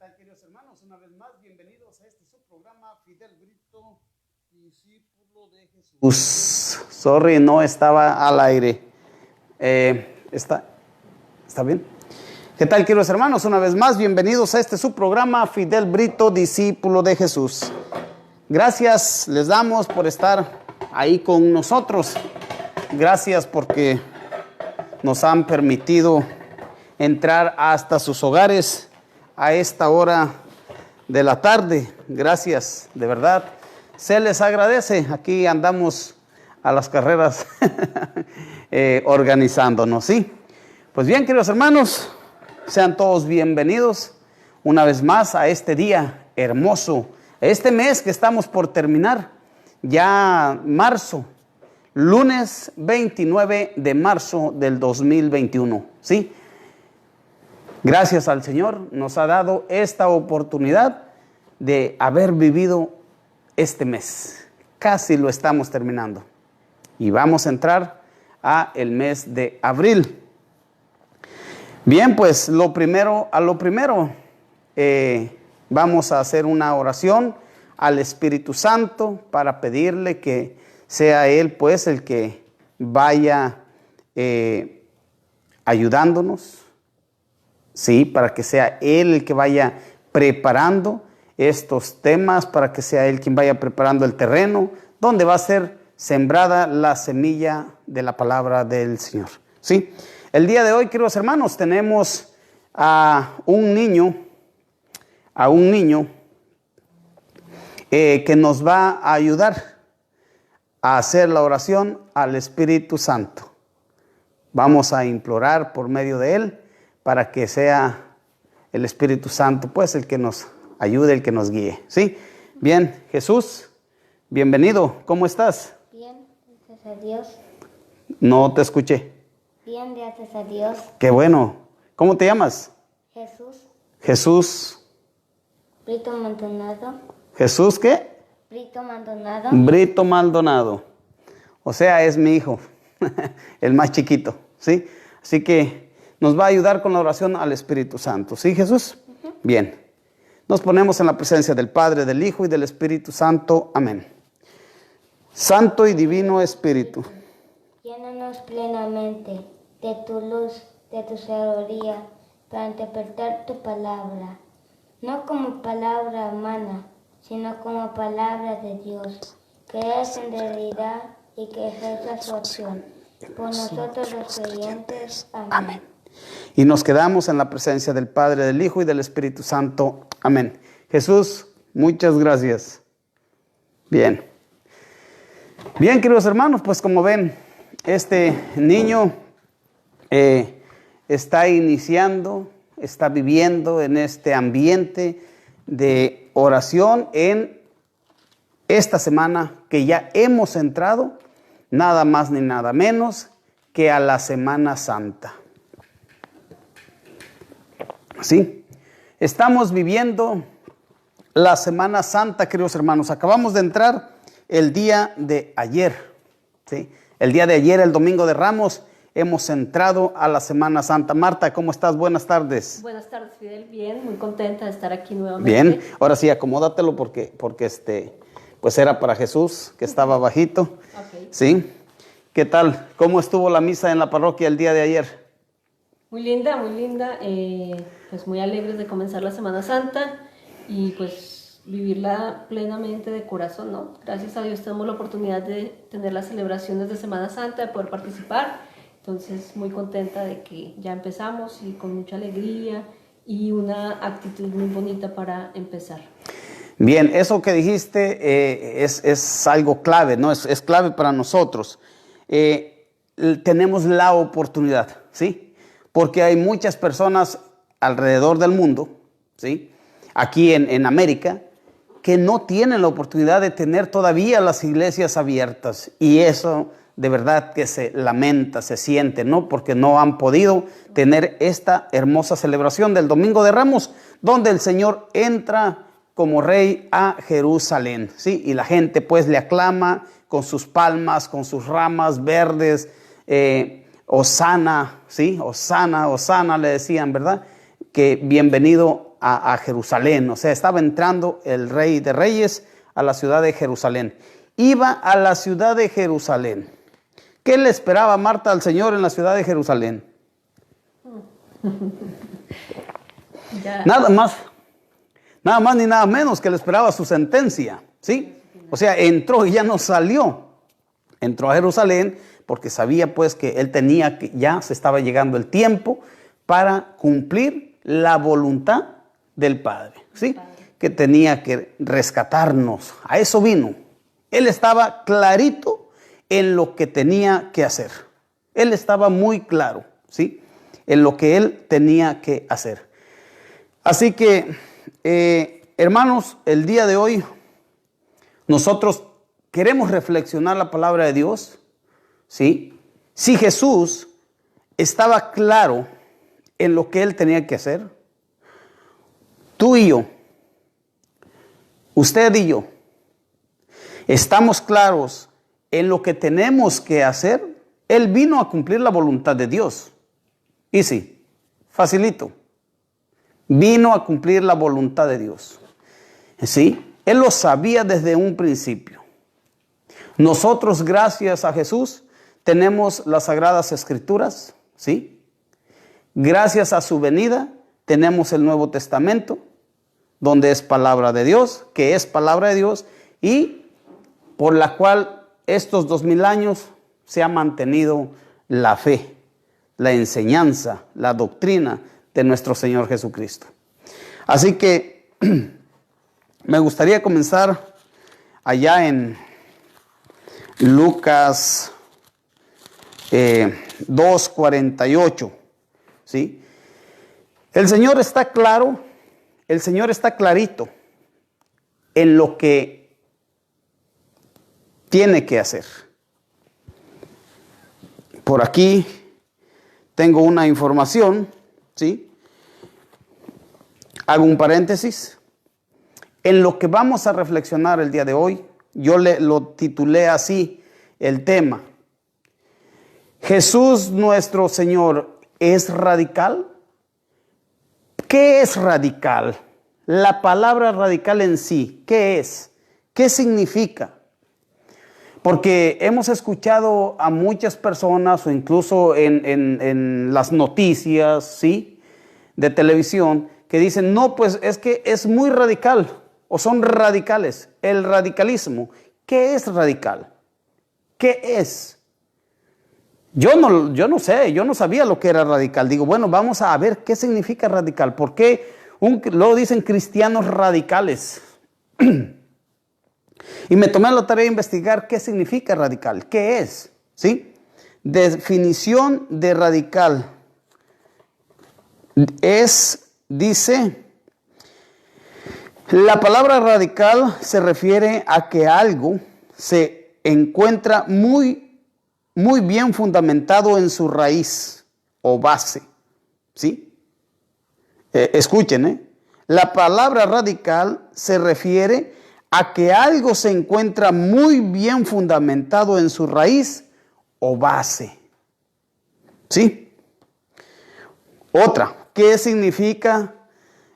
tal, queridos hermanos? Una vez más, bienvenidos a este su programa Fidel Brito, discípulo de Jesús. Sorry, no estaba al aire. ¿Está bien? ¿Qué tal, queridos hermanos? Una vez más, bienvenidos a este su programa Fidel Brito, discípulo de Jesús. Gracias les damos por estar ahí con nosotros. Gracias porque nos han permitido entrar hasta sus hogares a esta hora de la tarde. Gracias, de verdad. Se les agradece. Aquí andamos a las carreras organizándonos, ¿sí? Pues bien, queridos hermanos, sean todos bienvenidos una vez más a este día hermoso, este mes que estamos por terminar, ya marzo, lunes 29 de marzo del 2021, ¿sí? Gracias al Señor nos ha dado esta oportunidad de haber vivido este mes. Casi lo estamos terminando. Y vamos a entrar a el mes de abril. Bien, pues lo primero, vamos a hacer una oración al Espíritu Santo para pedirle que sea Él pues el que vaya ayudándonos. Sí, para que sea Él el que vaya preparando estos temas, para que sea Él quien vaya preparando el terreno, donde va a ser sembrada la semilla de la palabra del Señor. Sí, el día de hoy, queridos hermanos, tenemos a un niño que nos va a ayudar a hacer la oración al Espíritu Santo. Vamos a implorar por medio de Él, para que sea el Espíritu Santo, pues, el que nos ayude, el que nos guíe, ¿sí? Bien, Jesús, bienvenido, ¿cómo estás? Bien, gracias a Dios. No te escuché. Bien, gracias a Dios. Qué bueno. ¿Cómo te llamas? Jesús. Jesús. Brito Maldonado. ¿Jesús qué? Brito Maldonado. Brito Maldonado. O sea, es mi hijo, el más chiquito, ¿sí? Así que nos va a ayudar con la oración al Espíritu Santo. ¿Sí, Jesús? Uh-huh. Bien. Nos ponemos en la presencia del Padre, del Hijo y del Espíritu Santo. Amén. Santo y divino Espíritu, llénanos plenamente de tu luz, de tu sabiduría, para interpretar tu palabra, no como palabra humana, sino como palabra de Dios, que es en realidad y que ejerza su acción por nosotros los creyentes. Amén. Y nos quedamos en la presencia del Padre, del Hijo y del Espíritu Santo. Amén. Jesús, muchas gracias. Bien. Bien, queridos hermanos, pues como ven, este niño está iniciando, está viviendo en este ambiente de oración en esta semana que ya hemos entrado, nada más ni nada menos que a la Semana Santa. ¿Sí? Estamos viviendo la Semana Santa, queridos hermanos. Acabamos de entrar el día de ayer, ¿sí? El día de ayer, el Domingo de Ramos, hemos entrado a la Semana Santa. Marta, ¿cómo estás? Buenas tardes. Buenas tardes, Fidel. Bien, muy contenta de estar aquí nuevamente. Bien, ahora sí, acomódatelo porque pues era para Jesús, que estaba bajito. Okay. ¿Sí? ¿Qué tal? ¿Cómo estuvo la misa en la parroquia el día de ayer? Muy linda, pues muy alegres de comenzar la Semana Santa y pues vivirla plenamente de corazón, ¿no? Gracias a Dios tenemos la oportunidad de tener las celebraciones de Semana Santa, de poder participar, entonces muy contenta de que ya empezamos y con mucha alegría y una actitud muy bonita para empezar. Bien, eso que dijiste es algo clave, ¿no? Es clave para nosotros. Tenemos la oportunidad, ¿sí? Porque hay muchas personas alrededor del mundo, ¿sí? Aquí en América, que no tienen la oportunidad de tener todavía las iglesias abiertas. Y eso de verdad que se lamenta, se siente, ¿no? Porque no han podido tener esta hermosa celebración del Domingo de Ramos, donde el Señor entra como Rey a Jerusalén, ¿sí? Y la gente pues le aclama con sus palmas, con sus ramas verdes, Hosana, ¿sí? Hosana, Hosana le decían, ¿verdad? Que bienvenido a Jerusalén. O sea, estaba entrando el Rey de Reyes a la ciudad de Jerusalén. Iba a la ciudad de Jerusalén. ¿Qué le esperaba Marta al Señor en la ciudad de Jerusalén? Nada más ni nada menos que le esperaba su sentencia, ¿sí? O sea, entró y ya no salió. Entró a Jerusalén porque sabía pues que él tenía que, ya se estaba llegando el tiempo para cumplir la voluntad del Padre, ¿sí? Que tenía que rescatarnos. A eso vino. Él estaba clarito en lo que tenía que hacer. Él estaba muy claro, ¿sí? En lo que él tenía que hacer. Así que, hermanos, el día de hoy nosotros queremos reflexionar la palabra de Dios, ¿sí? Si Jesús estaba claro en lo que él tenía que hacer, tú y yo, usted y yo, estamos claros en lo que tenemos que hacer. Él vino a cumplir la voluntad de Dios. Y sí, facilito. Vino a cumplir la voluntad de Dios. ¿Sí? Él lo sabía desde un principio. Nosotros, gracias a Jesús, tenemos las Sagradas Escrituras, ¿sí? Gracias a su venida, tenemos el Nuevo Testamento, donde es palabra de Dios, que es palabra de Dios, y por la cual estos 2000 años se ha mantenido la fe, la enseñanza, la doctrina de nuestro Señor Jesucristo. Así que me gustaría comenzar allá en Lucas 2:48, ¿sí? El Señor está claro, el Señor está clarito en lo que tiene que hacer. Por aquí tengo una información, ¿sí? Hago un paréntesis. En lo que vamos a reflexionar el día de hoy, yo lo titulé así, el tema. Jesús nuestro Señor es radical. ¿Qué es radical? La palabra radical en sí, ¿qué es? ¿Qué significa? Porque hemos escuchado a muchas personas, o incluso en las noticias, ¿sí?, de televisión, que dicen, no, pues es que es muy radical, o son radicales. El radicalismo, ¿qué es radical? ¿Qué es? Yo no sé, yo no sabía lo que era radical. Digo, bueno, vamos a ver qué significa radical. ¿Por qué luego dicen cristianos radicales? Y me tomé la tarea de investigar qué significa radical, qué es, ¿sí? Definición de radical dice, la palabra radical se refiere a que algo se encuentra muy bien fundamentado en su raíz o base, ¿sí? Escuchen, la palabra radical se refiere a que algo se encuentra muy bien fundamentado en su raíz o base, ¿sí? Otra, ¿qué significa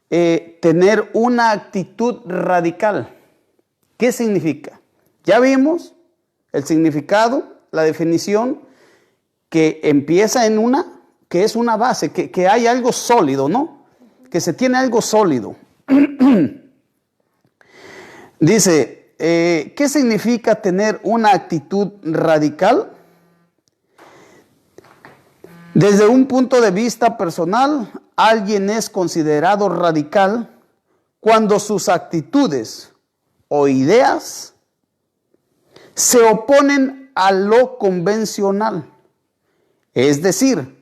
tener una actitud radical? ¿Qué significa? Ya vimos el significado, la definición, que empieza en que es una base, que hay algo sólido, ¿no? Que se tiene algo sólido. Dice, ¿qué significa tener una actitud radical? Desde un punto de vista personal, alguien es considerado radical cuando sus actitudes o ideas se oponen a lo convencional, es decir,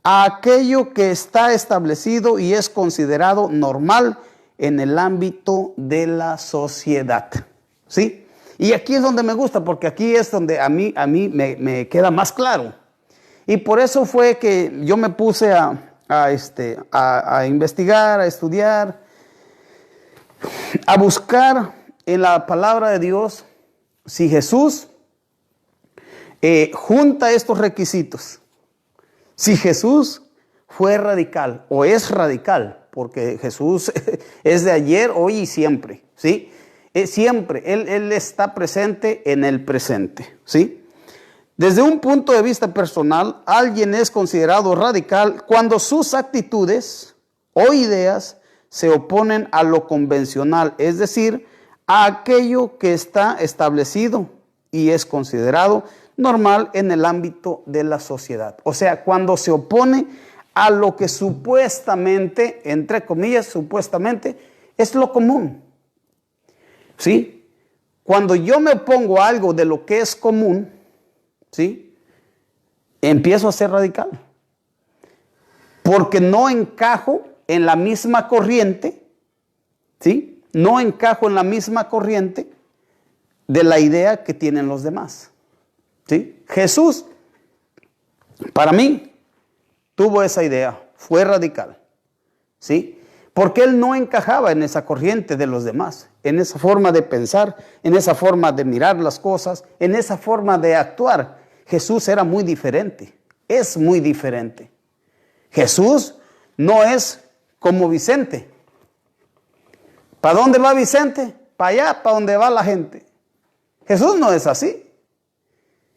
a aquello que está establecido y es considerado normal en el ámbito de la sociedad, ¿sí? Y aquí es donde me gusta, porque aquí es donde a mí me queda más claro. Y por eso fue que yo me puse a investigar, a estudiar, a buscar en la palabra de Dios si Jesús junta estos requisitos. Si Jesús fue radical o es radical, porque Jesús es de ayer, hoy y siempre, ¿sí? Siempre, Él está presente en el presente, ¿sí? Desde un punto de vista personal, alguien es considerado radical cuando sus actitudes o ideas se oponen a lo convencional, es decir, a aquello que está establecido y es considerado normal en el ámbito de la sociedad. O sea, cuando se opone a lo que supuestamente, entre comillas, supuestamente, es lo común. ¿Sí? Cuando yo me opongo a algo de lo que es común, ¿sí? Empiezo a ser radical. Porque no encajo en la misma corriente, ¿sí? No encajo en la misma corriente de la idea que tienen los demás. ¿Sí? Jesús, para mí, tuvo esa idea, fue radical, ¿sí? Porque él no encajaba en esa corriente de los demás, en esa forma de pensar, en esa forma de mirar las cosas, en esa forma de actuar. Jesús era muy diferente, es muy diferente. Jesús no es como Vicente. ¿Para dónde va Vicente? Para allá, para donde va la gente. Jesús no es así.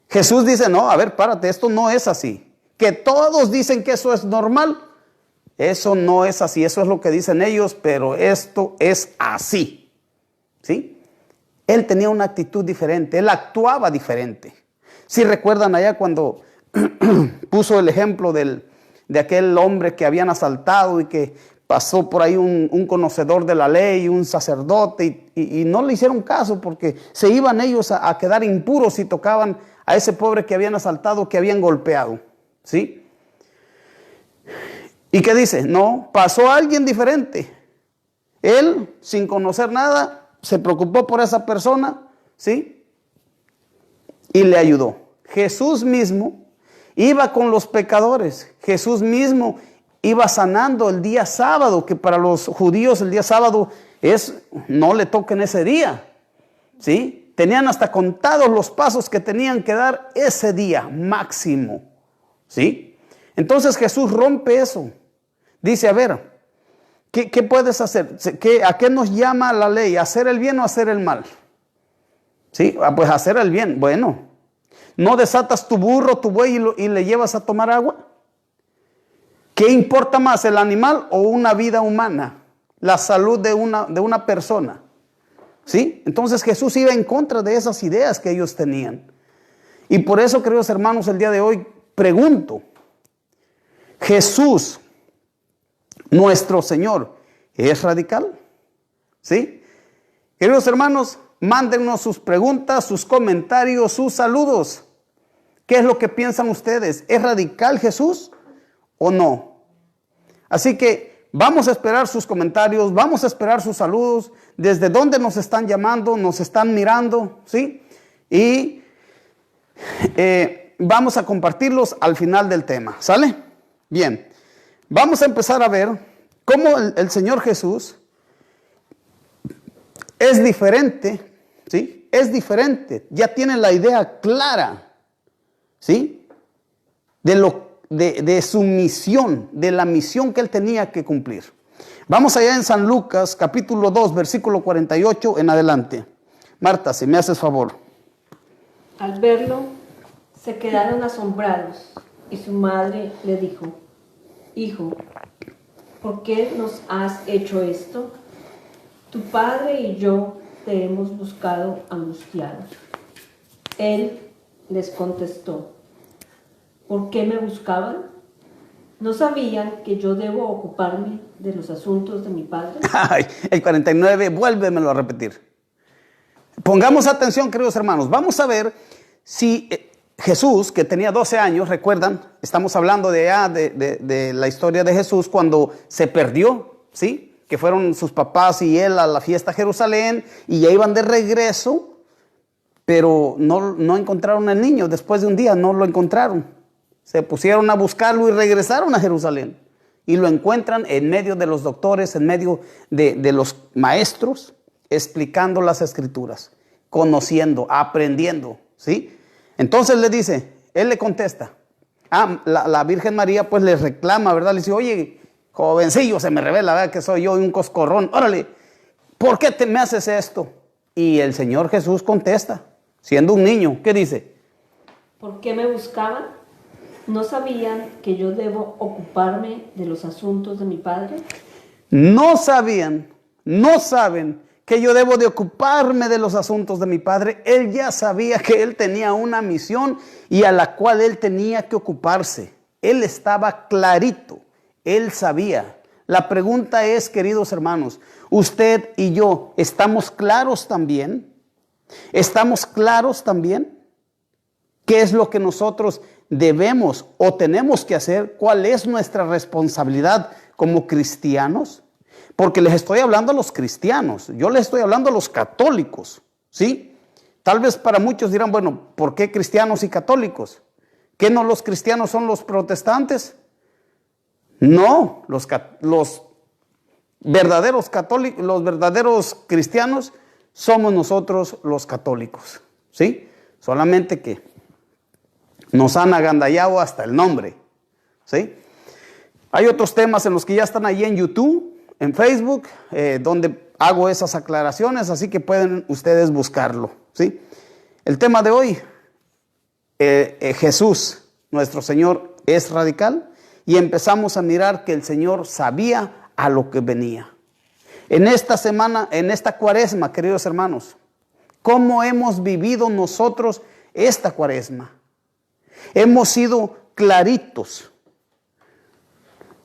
Jesús dice, no, a ver, párate, esto no es así. Que todos dicen que eso es normal, eso no es así, eso es lo que dicen ellos, pero esto es así. ¿Sí? Él tenía una actitud diferente, él actuaba diferente. Si recuerdan allá cuando puso el ejemplo de aquel hombre que habían asaltado y que pasó por ahí un conocedor de la ley, un sacerdote, y no le hicieron caso porque se iban ellos a quedar impuros si tocaban a ese pobre que habían asaltado, que habían golpeado, ¿sí? ¿Y qué dice? No, pasó alguien diferente. Él, sin conocer nada, se preocupó por esa persona, ¿sí? Y le ayudó. Jesús mismo iba con los pecadores. Jesús mismo iba sanando el día sábado, que para los judíos el día sábado no le toquen ese día, ¿sí? Tenían hasta contados los pasos que tenían que dar ese día máximo, ¿sí? Entonces Jesús rompe eso. Dice, a ver, ¿qué puedes hacer? ¿A qué nos llama la ley? ¿Hacer el bien o hacer el mal? ¿Sí? Pues hacer el bien. Bueno, ¿no desatas tu burro, tu buey y le llevas a tomar agua? ¿Qué importa más, el animal o una vida humana? La salud de una persona. ¿Sí? Entonces Jesús iba en contra de esas ideas que ellos tenían. Y por eso, queridos hermanos, el día de hoy pregunto, ¿Jesús, nuestro Señor, es radical? ¿Sí? Queridos hermanos, mándennos sus preguntas, sus comentarios, sus saludos. ¿Qué es lo que piensan ustedes? ¿Es radical Jesús o no? Así que vamos a esperar sus comentarios, vamos a esperar sus saludos, desde dónde nos están llamando, nos están mirando, ¿sí? Y vamos a compartirlos al final del tema, ¿sale? Bien, vamos a empezar a ver cómo el Señor Jesús es diferente, ¿sí? Es diferente, ya tiene la idea clara, ¿sí? De su misión, de la misión que él tenía que cumplir. Vamos allá en San Lucas, capítulo 2, versículo 48 en adelante. Marta, si me haces favor. Al verlo, se quedaron asombrados y su madre le dijo, Hijo, ¿por qué nos has hecho esto? Tu padre y yo te hemos buscado angustiados. Él les contestó, ¿por qué me buscaban? ¿No sabían que yo debo ocuparme de los asuntos de mi padre? Ay, el 49, vuélvemelo a repetir. Pongamos atención, queridos hermanos. Vamos a ver si Jesús, que tenía 12 años, recuerdan, estamos hablando de la historia de Jesús cuando se perdió, ¿sí? Que fueron sus papás y él a la fiesta a Jerusalén y ya iban de regreso, pero no encontraron al niño. Después de un día no lo encontraron. Se pusieron a buscarlo y regresaron a Jerusalén. Y lo encuentran en medio de los doctores, en medio de los maestros, explicando las escrituras, conociendo, aprendiendo, ¿sí? Entonces él le contesta, la Virgen María pues le reclama, ¿verdad? Le dice, oye, jovencillo, se me revela, ¿verdad? Que soy yo un coscorrón. Órale, ¿por qué me haces esto? Y el Señor Jesús contesta, siendo un niño, ¿qué dice? ¿Por qué me buscaban? ¿No sabían que yo debo ocuparme de los asuntos de mi Padre? No sabían, no saben que yo debo de ocuparme de los asuntos de mi Padre. Él ya sabía que él tenía una misión y a la cual él tenía que ocuparse. Él estaba clarito, él sabía. La pregunta es, queridos hermanos, usted y yo, ¿estamos claros también? ¿Estamos claros también? ¿Qué es lo que nosotros debemos o tenemos que hacer? ¿Cuál es nuestra responsabilidad como cristianos? Porque les estoy hablando a los cristianos, yo les estoy hablando a los católicos, ¿sí? Tal vez para muchos dirán, bueno, ¿por qué cristianos y católicos? ¿Qué no los cristianos son los protestantes? No, los verdaderos católicos, los verdaderos cristianos somos nosotros los católicos, ¿sí? Solamente que nos han agandallado hasta el nombre, ¿sí? Hay otros temas en los que ya están ahí en YouTube, en Facebook, donde hago esas aclaraciones, así que pueden ustedes buscarlo, ¿sí? El tema de hoy, Jesús, nuestro Señor, es radical, y empezamos a mirar que el Señor sabía a lo que venía. En esta semana, en esta cuaresma, queridos hermanos, ¿cómo hemos vivido nosotros esta cuaresma? Hemos sido claritos,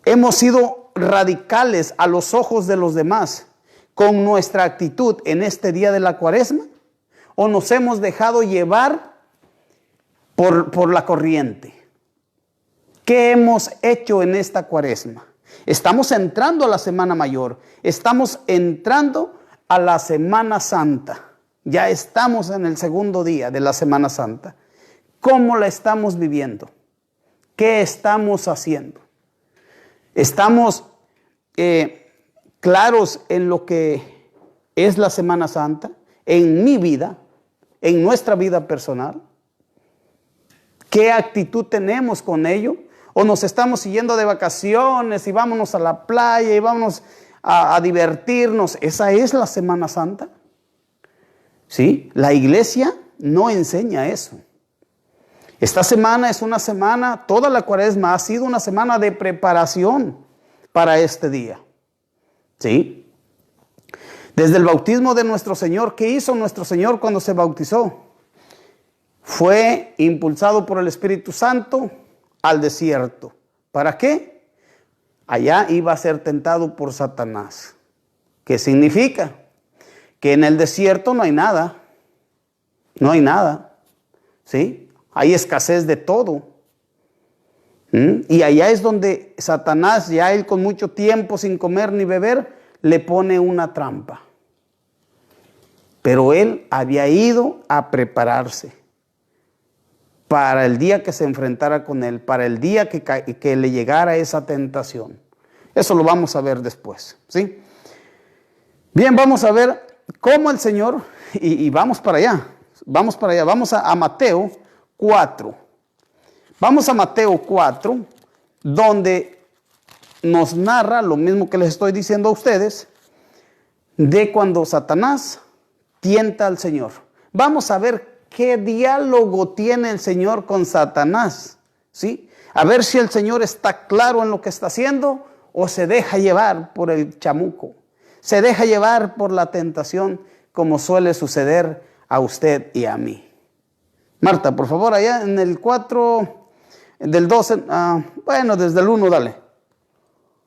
hemos sido radicales a los ojos de los demás con nuestra actitud en este día de la cuaresma, o nos hemos dejado llevar por la corriente. ¿Qué hemos hecho en esta cuaresma? Estamos entrando a la Semana Mayor, estamos entrando a la Semana Santa, ya estamos en el segundo día de la Semana Santa. ¿Cómo la estamos viviendo? ¿Qué estamos haciendo? ¿Estamos claros en lo que es la Semana Santa, en mi vida, en nuestra vida personal? ¿Qué actitud tenemos con ello? ¿O nos estamos siguiendo de vacaciones y vámonos a la playa y vámonos a divertirnos? ¿Esa es la Semana Santa? ¿Sí? La iglesia no enseña eso. Esta semana es una semana, toda la cuaresma ha sido una semana de preparación para este día. ¿Sí? Desde el bautismo de nuestro Señor, ¿qué hizo nuestro Señor cuando se bautizó? Fue impulsado por el Espíritu Santo al desierto. ¿Para qué? Allá iba a ser tentado por Satanás. ¿Qué significa? Que en el desierto no hay nada. No hay nada. ¿Sí? Hay escasez de todo. Y allá es donde Satanás, ya él con mucho tiempo sin comer ni beber, le pone una trampa. Pero él había ido a prepararse para el día que se enfrentara con él, para el día que le llegara esa tentación. Eso lo vamos a ver después, ¿sí? Bien, vamos a ver cómo el Señor, y vamos para allá, vamos a Mateo 4. Vamos a Mateo 4, donde nos narra lo mismo que les estoy diciendo a ustedes, de cuando Satanás tienta al Señor. Vamos a ver qué diálogo tiene el Señor con Satanás, ¿sí? A ver si el Señor está claro en lo que está haciendo o se deja llevar por el chamuco, se deja llevar por la tentación, como suele suceder a usted y a mí. Marta, por favor, allá en el 4, del 12, desde el 1, dale.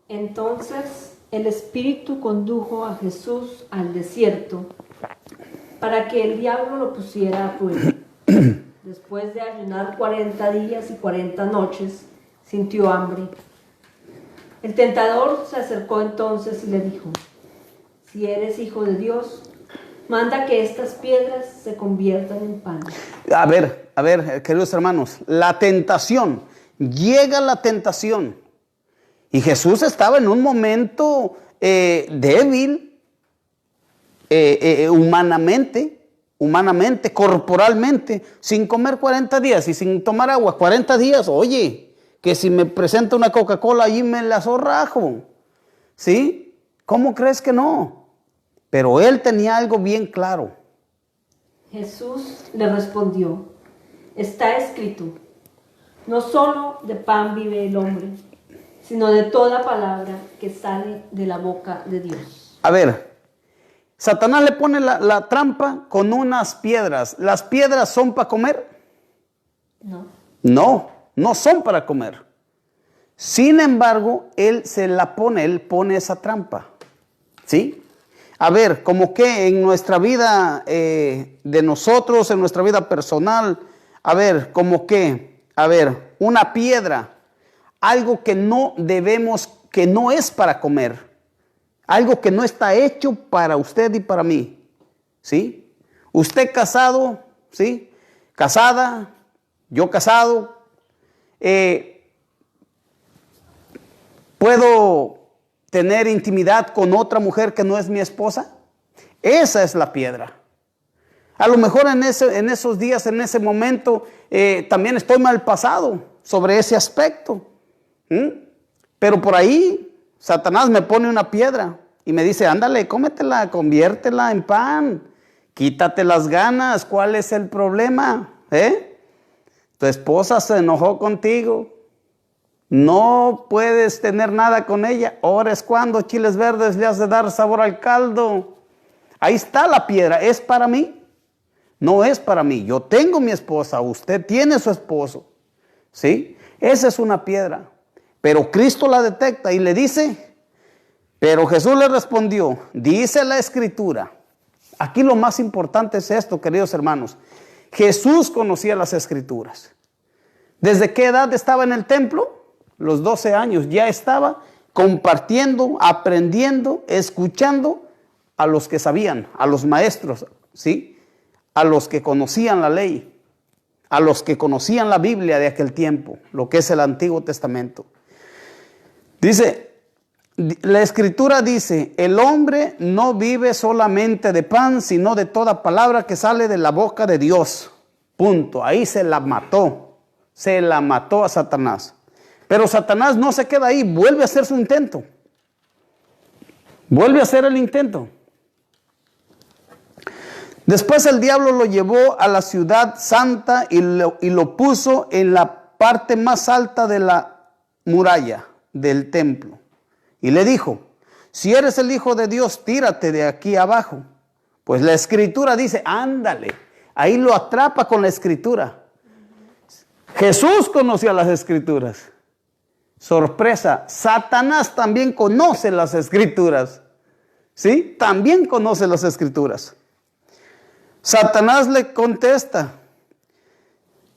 Entonces el Espíritu condujo a Jesús al desierto para que el diablo lo pusiera a prueba. Después de ayunar 40 días y 40 noches, sintió hambre. El tentador se acercó entonces y le dijo: si eres hijo de Dios, manda que estas piedras se conviertan en pan. A ver, queridos hermanos, la tentación, llega la tentación. Y Jesús estaba en un momento débil, humanamente, corporalmente, sin comer 40 días y sin tomar agua 40 días. Oye, que si me presenta una Coca-Cola allí me la zorrajo. ¿Sí? ¿Cómo crees que no? Pero él tenía algo bien claro. Jesús le respondió, está escrito, no solo de pan vive el hombre, sino de toda palabra que sale de la boca de Dios. A ver, Satanás le pone la trampa con unas piedras. ¿Las piedras son para comer? No. No, no son para comer. Sin embargo, él pone esa trampa. ¿Sí? A ver, como que en nuestra vida de nosotros, en nuestra vida personal, a ver, como que, a ver, una piedra, algo que no debemos, que no es para comer, algo que no está hecho para usted y para mí, ¿sí? Usted casado, ¿sí? Casada, yo casado, ¿puedo tener intimidad con otra mujer que no es mi esposa? Esa es la piedra. A lo mejor en esos días, en ese momento, también estoy mal pasado sobre ese aspecto. Pero por ahí, Satanás me pone una piedra y me dice, ándale, cómetela, conviértela en pan, quítate las ganas, ¿cuál es el problema? Tu esposa se enojó contigo. No puedes tener nada con ella. Ahora es cuando chiles verdes le has de dar sabor al caldo. Ahí está la piedra. ¿Es para mí? No es para mí. Yo tengo mi esposa. Usted tiene su esposo. ¿Sí? Esa es una piedra. Pero Cristo la detecta y le dice, pero Jesús le respondió, dice la Escritura. Aquí lo más importante es esto, queridos hermanos. Jesús conocía las Escrituras. ¿Desde qué edad estaba en el templo? Los 12 años, ya estaba compartiendo, aprendiendo, escuchando a los que sabían, a los maestros, ¿sí? A los que conocían la ley, a los que conocían la Biblia de aquel tiempo, lo que es el Antiguo Testamento. Dice, la Escritura dice, el hombre no vive solamente de pan, sino de toda palabra que sale de la boca de Dios. Punto. Ahí se la mató a Satanás. Pero Satanás no se queda ahí, vuelve a hacer su intento. Vuelve a hacer el intento. Después el diablo lo llevó a la ciudad santa y lo puso en la parte más alta de la muralla del templo. Y le dijo, si eres el Hijo de Dios, tírate de aquí abajo. Pues la Escritura dice, ándale. Ahí lo atrapa con la Escritura. Jesús conocía las Escrituras. Sorpresa, Satanás también conoce las Escrituras. ¿Sí? También conoce las Escrituras. Satanás le contesta,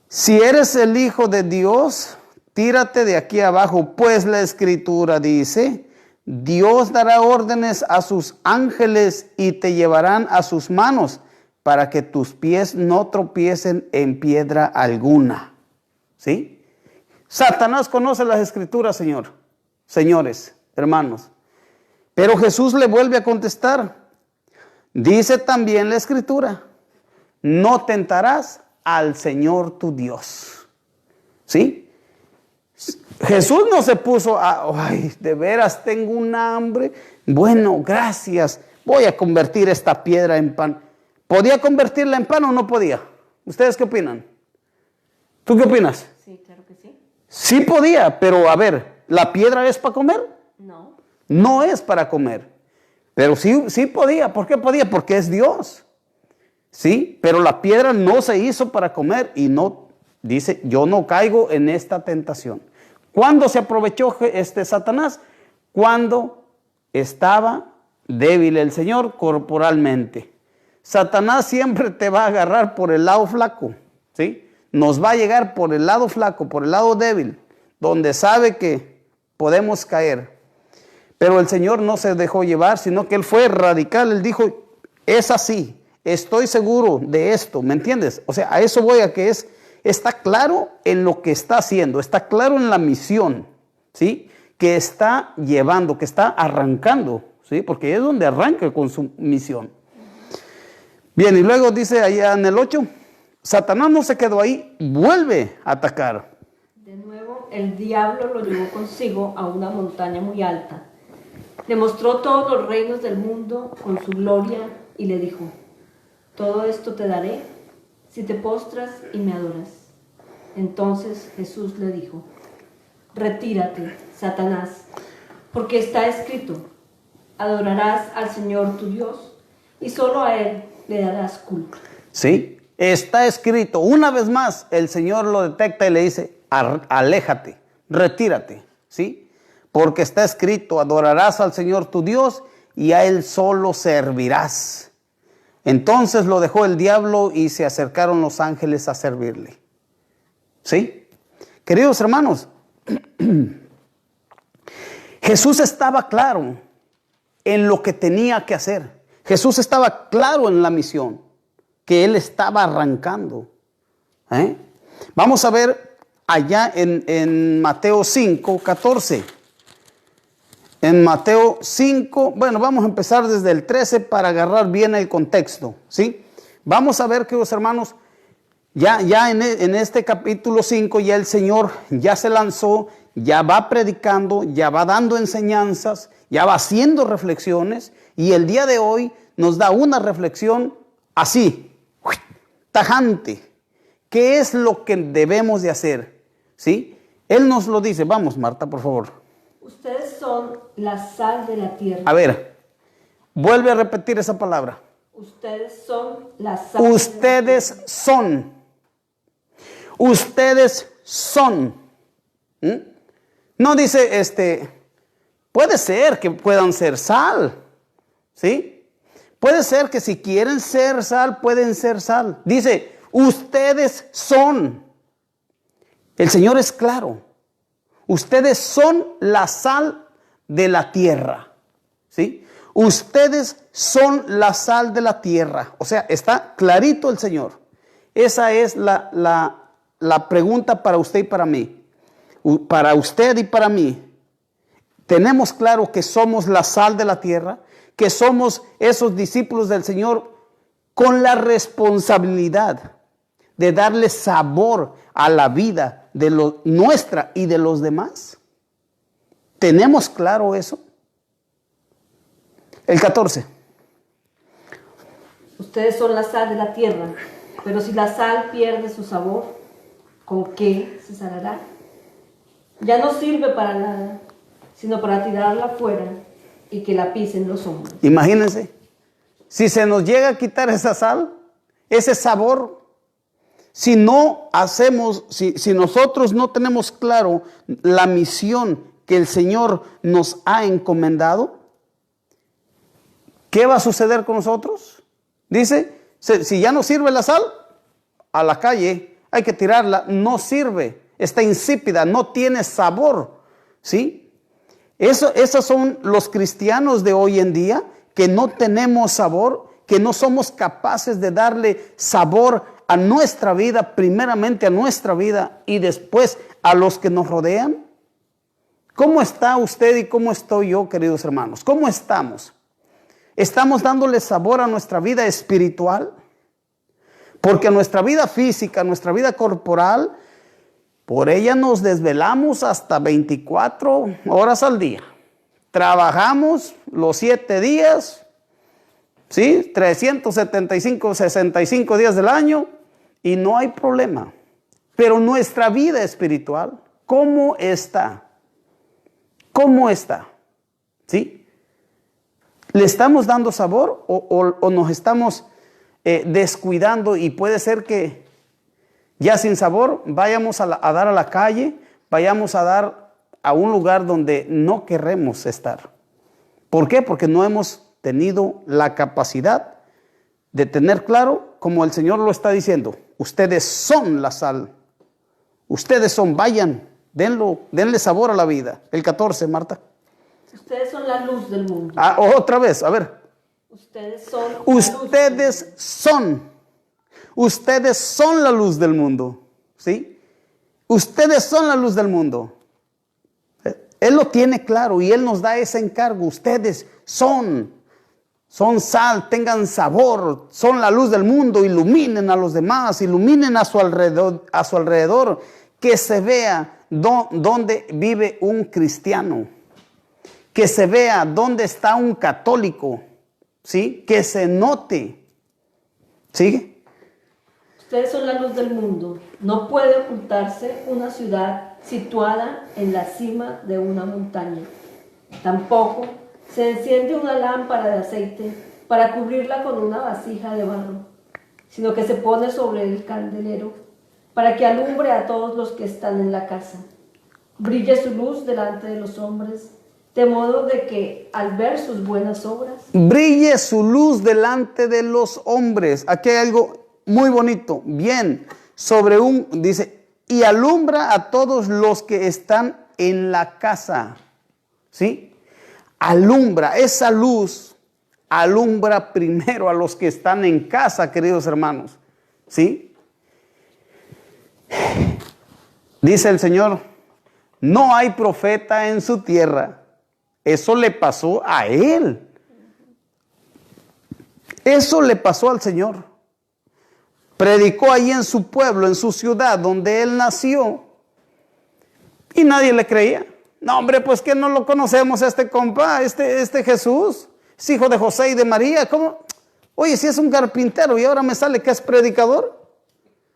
si eres el Hijo de Dios, tírate de aquí abajo, pues la Escritura dice, Dios dará órdenes a sus ángeles y te llevarán a sus manos para que tus pies no tropiecen en piedra alguna. ¿Sí? Satanás conoce las Escrituras, señores, hermanos. Pero Jesús le vuelve a contestar. Dice también la Escritura, no tentarás al Señor tu Dios. ¿Sí? Jesús no se puso ay, de veras tengo un hambre. Bueno, gracias. Voy a convertir esta piedra en pan. ¿Podía convertirla en pan o no podía? ¿Ustedes qué opinan? ¿Tú qué opinas? Sí, claro que sí. Sí podía, pero a ver, ¿la piedra es para comer? No. No es para comer. Pero sí podía. ¿Por qué podía? Porque es Dios. Sí, pero la piedra no se hizo para comer y no, dice, yo no caigo en esta tentación. ¿Cuándo se aprovechó Satanás? Cuando estaba débil el Señor corporalmente. Satanás siempre te va a agarrar por el lado flaco, ¿sí? Nos va a llegar por el lado flaco, por el lado débil, donde sabe que podemos caer. Pero el Señor no se dejó llevar, sino que Él fue radical. Él dijo, es así, estoy seguro de esto, ¿me entiendes? O sea, a eso voy, a que está claro en lo que está haciendo, está claro en la misión, ¿sí? Que está llevando, que está arrancando, ¿sí? Porque es donde arranca con su misión. Bien, y luego dice allá en el 8, Satanás no se quedó ahí, vuelve a atacar. De nuevo el diablo lo llevó consigo a una montaña muy alta. Le mostró todos los reinos del mundo con su gloria y le dijo: todo esto te daré si te postras y me adoras. Entonces Jesús le dijo: retírate, Satanás, porque está escrito: adorarás al Señor tu Dios y solo a Él le darás culto. Sí, está escrito. Una vez más, el Señor lo detecta y le dice: aléjate, retírate, ¿sí? Porque está escrito: adorarás al Señor tu Dios y a Él solo servirás. Entonces lo dejó el diablo y se acercaron los ángeles a servirle. ¿Sí? Queridos hermanos, Jesús estaba claro en lo que tenía que hacer. Jesús estaba claro en la misión que Él estaba arrancando. Vamos a ver allá en Mateo 5, 14. En Mateo 5, bueno, vamos a empezar desde el 13 para agarrar bien el contexto, ¿sí? Vamos a ver, queridos hermanos, ya en este capítulo 5 ya el Señor ya se lanzó, ya va predicando, ya va dando enseñanzas, ya va haciendo reflexiones, y el día de hoy nos da una reflexión así, tajante. ¿Qué es lo que debemos de hacer? ¿Sí? Él nos lo dice. Vamos, Marta, por favor. Ustedes son la sal de la tierra. A ver, vuelve a repetir esa palabra. Ustedes son la sal. Ustedes son. Ustedes son. No dice, puede ser que puedan ser sal, ¿sí? Puede ser que si quieren ser sal, pueden ser sal. Dice, ustedes son. El Señor es claro. Ustedes son la sal de la tierra, ¿sí? Ustedes son la sal de la tierra. O sea, está clarito el Señor. Esa es la pregunta para usted y para mí. Para usted y para mí. Tenemos claro que somos la sal de la tierra, que somos esos discípulos del Señor con la responsabilidad de darle sabor a la vida de nuestra y de los demás. ¿Tenemos claro eso? El 14. Ustedes son la sal de la tierra, pero si la sal pierde su sabor, ¿con qué se salará? Ya no sirve para nada, sino para tirarla afuera y que la pisen los hombres. Imagínense, si se nos llega a quitar esa sal, ese sabor, si no hacemos, si nosotros no tenemos claro la misión que el Señor nos ha encomendado, ¿qué va a suceder con nosotros? Dice, si ya no sirve la sal, a la calle hay que tirarla, no sirve, está insípida, no tiene sabor, ¿sí? Esos son los cristianos de hoy en día, que no tenemos sabor, que no somos capaces de darle sabor a nuestra vida, primeramente a nuestra vida y después a los que nos rodean. ¿Cómo está usted y cómo estoy yo, queridos hermanos? ¿Cómo estamos? ¿Estamos dándole sabor a nuestra vida espiritual? Porque nuestra vida física, nuestra vida corporal, por ella nos desvelamos hasta 24 horas al día. Trabajamos los 7 días, ¿sí? 375, 65 días del año y no hay problema. Pero nuestra vida espiritual, ¿cómo está? ¿Cómo está? ¿Sí? ¿Le estamos dando sabor o nos estamos descuidando? Y puede ser que ya sin sabor vayamos a dar a la calle, vayamos a dar a un lugar donde no queremos estar. ¿Por qué? Porque no hemos tenido la capacidad de tener claro, como el Señor lo está diciendo, ustedes son la sal, ustedes son, vayan, denle sabor a la vida. El 14, Marta. Ustedes son la luz del mundo. Otra vez, a ver. Ustedes son la luz del mundo, ¿sí? Ustedes son la luz del mundo. Él lo tiene claro y Él nos da ese encargo. Ustedes son sal, tengan sabor, son la luz del mundo, iluminen a los demás, iluminen a su alrededor, que se vea dónde vive un cristiano, que se vea dónde está un católico, ¿sí? Que se note. ¿Sigue? Ustedes son la luz del mundo. No puede ocultarse una ciudad situada en la cima de una montaña. Tampoco se enciende una lámpara de aceite para cubrirla con una vasija de barro, sino que se pone sobre el candelero para que alumbre a todos los que están en la casa. Brille su luz delante de los hombres, de modo de que al ver sus buenas obras, brille su luz delante de los hombres. Aquí hay algo muy bonito. Bien, dice, y alumbra a todos los que están en la casa. ¿Sí? Alumbra, esa luz alumbra primero a los que están en casa, queridos hermanos. ¿Sí? Dice el Señor, no hay profeta en su tierra. Eso le pasó a él. Eso le pasó al Señor. Predicó ahí en su pueblo, en su ciudad, donde él nació. Y nadie le creía. No, hombre, pues que no lo conocemos este compa, este Jesús. Es hijo de José y de María. ¿Cómo? Oye, si es un carpintero y ahora me sale que es predicador.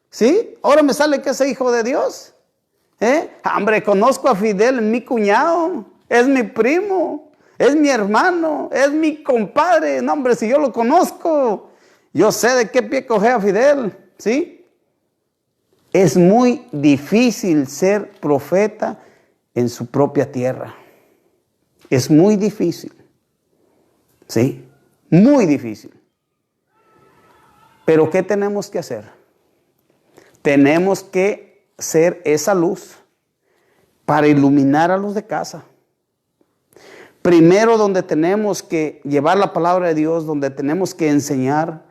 ¿Sí? Ahora me sale que es hijo de Dios. Hombre, conozco a Fidel, mi cuñado. Es mi primo. Es mi hermano. Es mi compadre. No, hombre, si yo lo conozco. Yo sé de qué pie cojea Fidel. ¿Sí? Es muy difícil ser profeta en su propia tierra. Es muy difícil. ¿Sí? Muy difícil. Pero ¿qué tenemos que hacer? Tenemos que ser esa luz para iluminar a los de casa. Primero, donde tenemos que llevar la palabra de Dios, donde tenemos que enseñar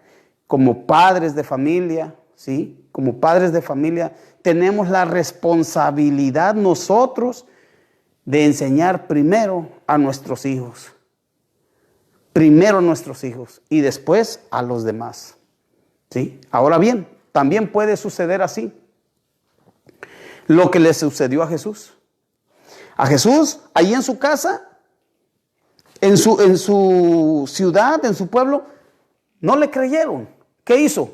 como padres de familia, ¿sí? Como padres de familia, tenemos la responsabilidad nosotros de enseñar primero a nuestros hijos. Primero a nuestros hijos y después a los demás. ¿Sí? Ahora bien, también puede suceder así lo que le sucedió a Jesús. A Jesús, ahí en su casa, en su ciudad, en su pueblo, no le creyeron. ¿Qué hizo?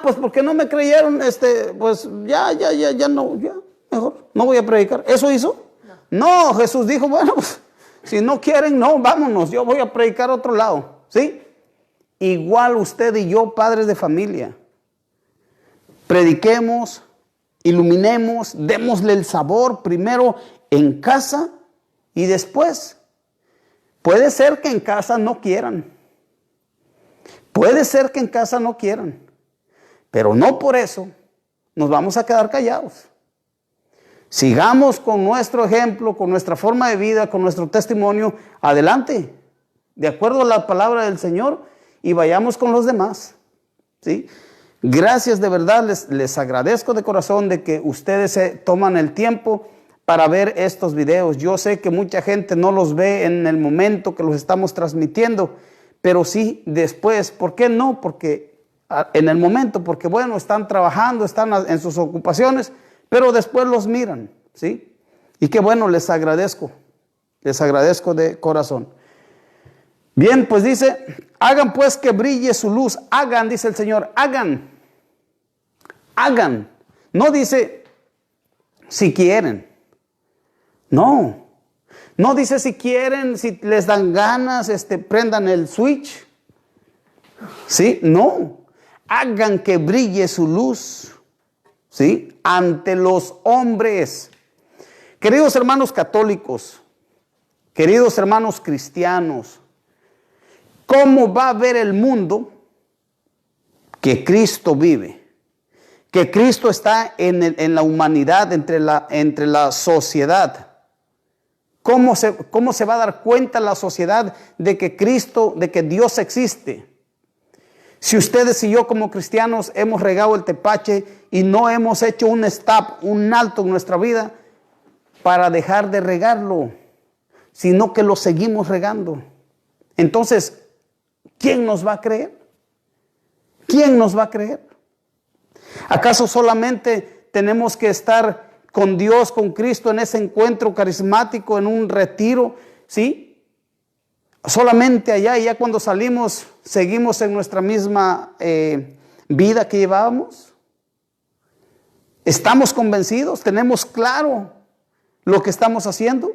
Pues porque no me creyeron, pues ya, mejor, no voy a predicar. ¿Eso hizo? No, Jesús dijo, bueno, pues, si no quieren, no, vámonos, yo voy a predicar a otro lado. ¿Sí? Igual usted y yo, padres de familia, prediquemos, iluminemos, démosle el sabor primero en casa y después. Puede ser que en casa no quieran. Puede ser que en casa no quieran. Pero no por eso nos vamos a quedar callados. Sigamos con nuestro ejemplo, con nuestra forma de vida, con nuestro testimonio, adelante, de acuerdo a la palabra del Señor, y vayamos con los demás. ¿Sí? Gracias, de verdad, les agradezco de corazón de que ustedes se toman el tiempo para ver estos videos. Yo sé que mucha gente no los ve en el momento que los estamos transmitiendo, pero sí después. ¿Por qué no? Porque en el momento, porque bueno, están trabajando, están en sus ocupaciones, pero después los miran, ¿sí? Y qué bueno, les agradezco de corazón. Bien, pues dice, hagan pues que brille su luz, hagan, dice el Señor, hagan, no dice si quieren, no dice si quieren, si les dan ganas, prendan el switch, ¿sí? No, hagan que brille su luz, ¿sí? Ante los hombres. Queridos hermanos católicos, queridos hermanos cristianos, ¿cómo va a ver el mundo que Cristo vive? Que Cristo está en la humanidad, entre la sociedad. ¿Cómo se va a dar cuenta la sociedad de que Cristo, de que Dios existe? Si ustedes y yo como cristianos hemos regado el tepache y no hemos hecho un stop, un alto en nuestra vida para dejar de regarlo, sino que lo seguimos regando. Entonces, ¿quién nos va a creer? ¿Quién nos va a creer? ¿Acaso solamente tenemos que estar con Dios, con Cristo, en ese encuentro carismático, en un retiro, ¿sí? Solamente allá, y ya cuando salimos, seguimos en nuestra misma vida que llevábamos. ¿Estamos convencidos? ¿Tenemos claro lo que estamos haciendo?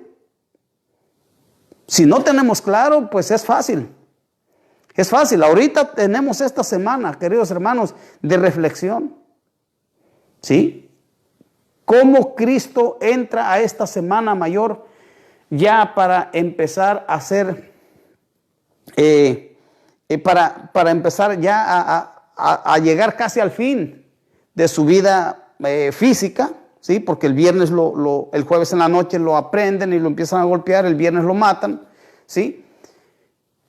Si no tenemos claro, pues es fácil. Es fácil. Ahorita tenemos esta semana, queridos hermanos, de reflexión. ¿Sí? Cómo Cristo entra a esta semana mayor ya para empezar a hacer, para empezar ya a llegar casi al fin de su vida física, ¿sí? Porque el viernes, el jueves en la noche lo aprenden y lo empiezan a golpear, el viernes lo matan, ¿sí?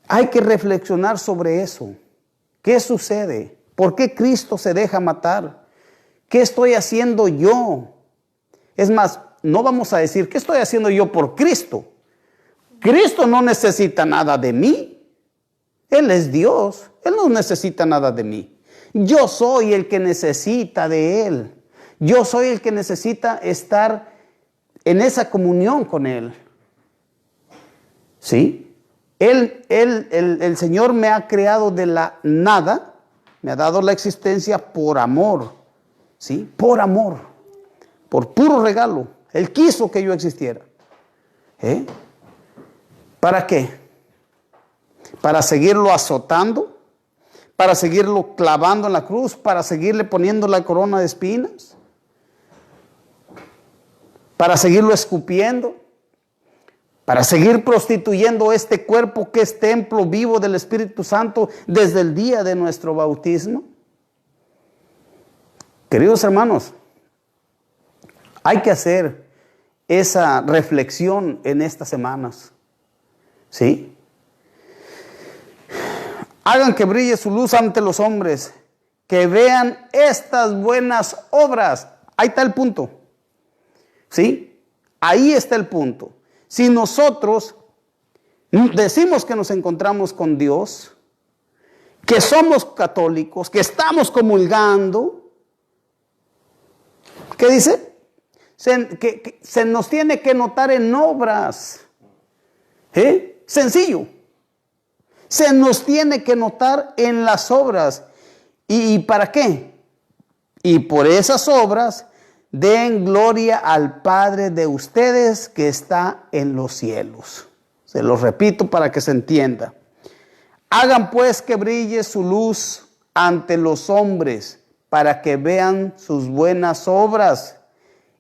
Hay que reflexionar sobre eso. ¿Qué sucede? ¿Por qué Cristo se deja matar? ¿Qué estoy haciendo yo? Es más, no vamos a decir, ¿qué estoy haciendo yo por Cristo? Cristo no necesita nada de mí. Él es Dios. Él no necesita nada de mí. Yo soy el que necesita de Él. Yo soy el que necesita estar en esa comunión con Él. ¿Sí? El Señor me ha creado de la nada, me ha dado la existencia por amor. ¿Sí? Por amor. Por puro regalo. Él quiso que yo existiera. ¿Para qué? Para seguirlo azotando, para seguirlo clavando en la cruz, para seguirle poniendo la corona de espinas, para seguirlo escupiendo, para seguir prostituyendo este cuerpo que es templo vivo del Espíritu Santo desde el día de nuestro bautismo. Queridos hermanos, hay que hacer esa reflexión en estas semanas. ¿Sí? Hagan que brille su luz ante los hombres, que vean estas buenas obras. Ahí está el punto. ¿Sí? Ahí está el punto. Si nosotros decimos que nos encontramos con Dios, que somos católicos, que estamos comulgando, ¿qué dice? Que se nos tiene que notar en obras. Sencillo. Se nos tiene que notar en las obras. ¿Y para qué? Y por esas obras den gloria al Padre de ustedes que está en los cielos. Se los repito para que se entienda. Hagan pues que brille su luz ante los hombres para que vean sus buenas obras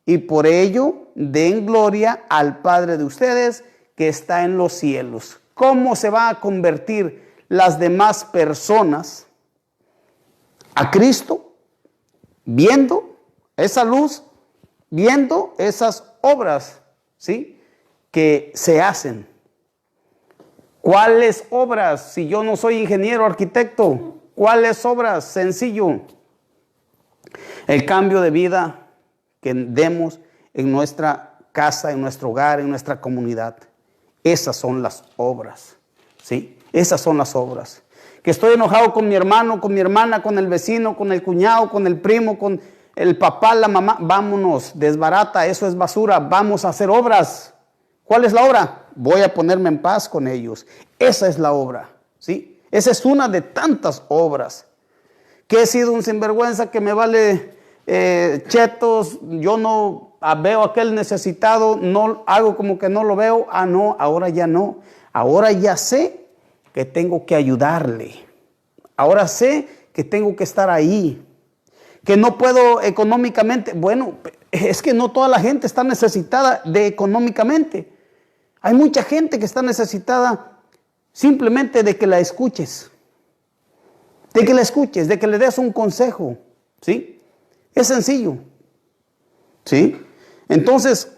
y por ello den gloria al Padre de ustedes que está en los cielos. ¿Cómo se van a convertir las demás personas a Cristo? Viendo esa luz, viendo esas obras, ¿sí?, que se hacen. ¿Cuáles obras? Si yo no soy ingeniero, arquitecto, ¿cuáles obras? Sencillo. El cambio de vida que demos en nuestra casa, en nuestro hogar, en nuestra comunidad. Esas son las obras, ¿sí? Esas son las obras. Que estoy enojado con mi hermano, con mi hermana, con el vecino, con el cuñado, con el primo, con el papá, la mamá. Vámonos, desbarata, eso es basura. Vamos a hacer obras. ¿Cuál es la obra? Voy a ponerme en paz con ellos. Esa es la obra, ¿sí? Esa es una de tantas obras. Que he sido un sinvergüenza que me vale chetos, yo no veo a aquel necesitado, no hago como que no lo veo. Ah, no, ahora ya no. Ahora ya sé que tengo que ayudarle. Ahora sé que tengo que estar ahí. Que no puedo económicamente. Bueno, es que no toda la gente está necesitada de económicamente. Hay mucha gente que está necesitada simplemente de que la escuches. De que la escuches, de que le des un consejo. ¿Sí? Es sencillo. ¿Sí? Entonces,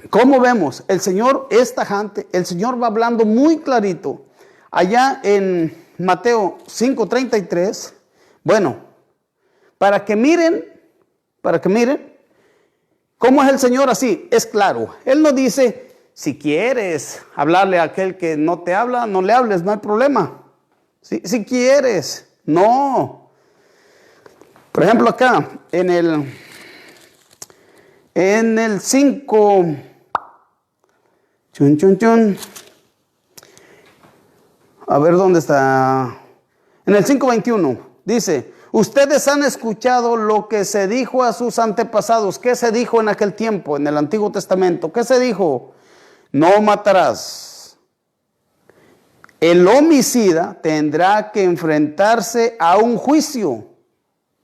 ¿cómo vemos? El Señor es tajante, el Señor va hablando muy clarito. Allá en Mateo 5:33, bueno, para que miren, ¿cómo es el Señor así? Es claro. Él no dice, si quieres hablarle a aquel que no te habla, no le hables, no hay problema. Si quieres, no. Por ejemplo, acá, en En el 5. Chun, chun, chun. A ver, ¿dónde está? En el 5:21 dice, ustedes han escuchado lo que se dijo a sus antepasados. ¿Qué se dijo en aquel tiempo, en el Antiguo Testamento? ¿Qué se dijo? No matarás. El homicida tendrá que enfrentarse a un juicio.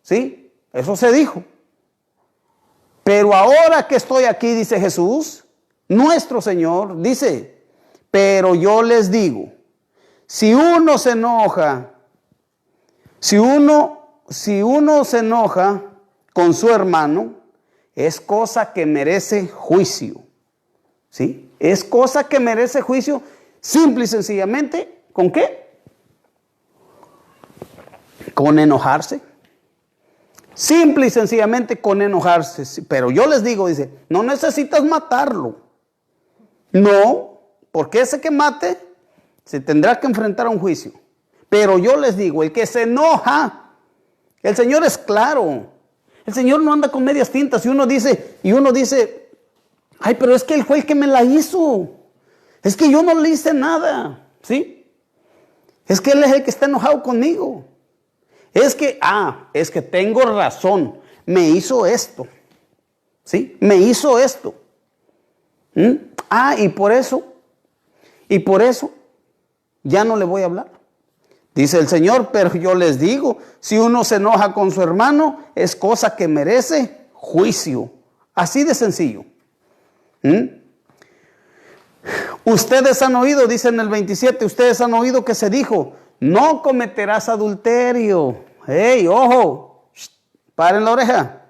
¿Sí? Eso se dijo. Pero ahora que estoy aquí, dice Jesús, nuestro Señor, dice, pero yo les digo, si uno se enoja, si uno se enoja con su hermano, es cosa que merece juicio. ¿Sí? Es cosa que merece juicio, simple y sencillamente, ¿con qué? Con enojarse. Simple y sencillamente con enojarse. Pero yo les digo, dice, no necesitas matarlo. No, porque ese que mate se tendrá que enfrentar a un juicio. Pero yo les digo, el que se enoja, el Señor es claro. El Señor no anda con medias tintas. Y uno dice, ay, pero es que Él fue el que me la hizo. Es que yo no le hice nada. ¿Sí? Es que Él es el que está enojado conmigo. Es que tengo razón. Me hizo esto. ¿Sí? Me hizo esto. Y por eso, ya no le voy a hablar. Dice el Señor, pero yo les digo, si uno se enoja con su hermano, es cosa que merece juicio. Así de sencillo. Ustedes han oído, dice en el 27, ustedes han oído que se dijo, no cometerás adulterio. ¡Ey, ojo! Paren la oreja.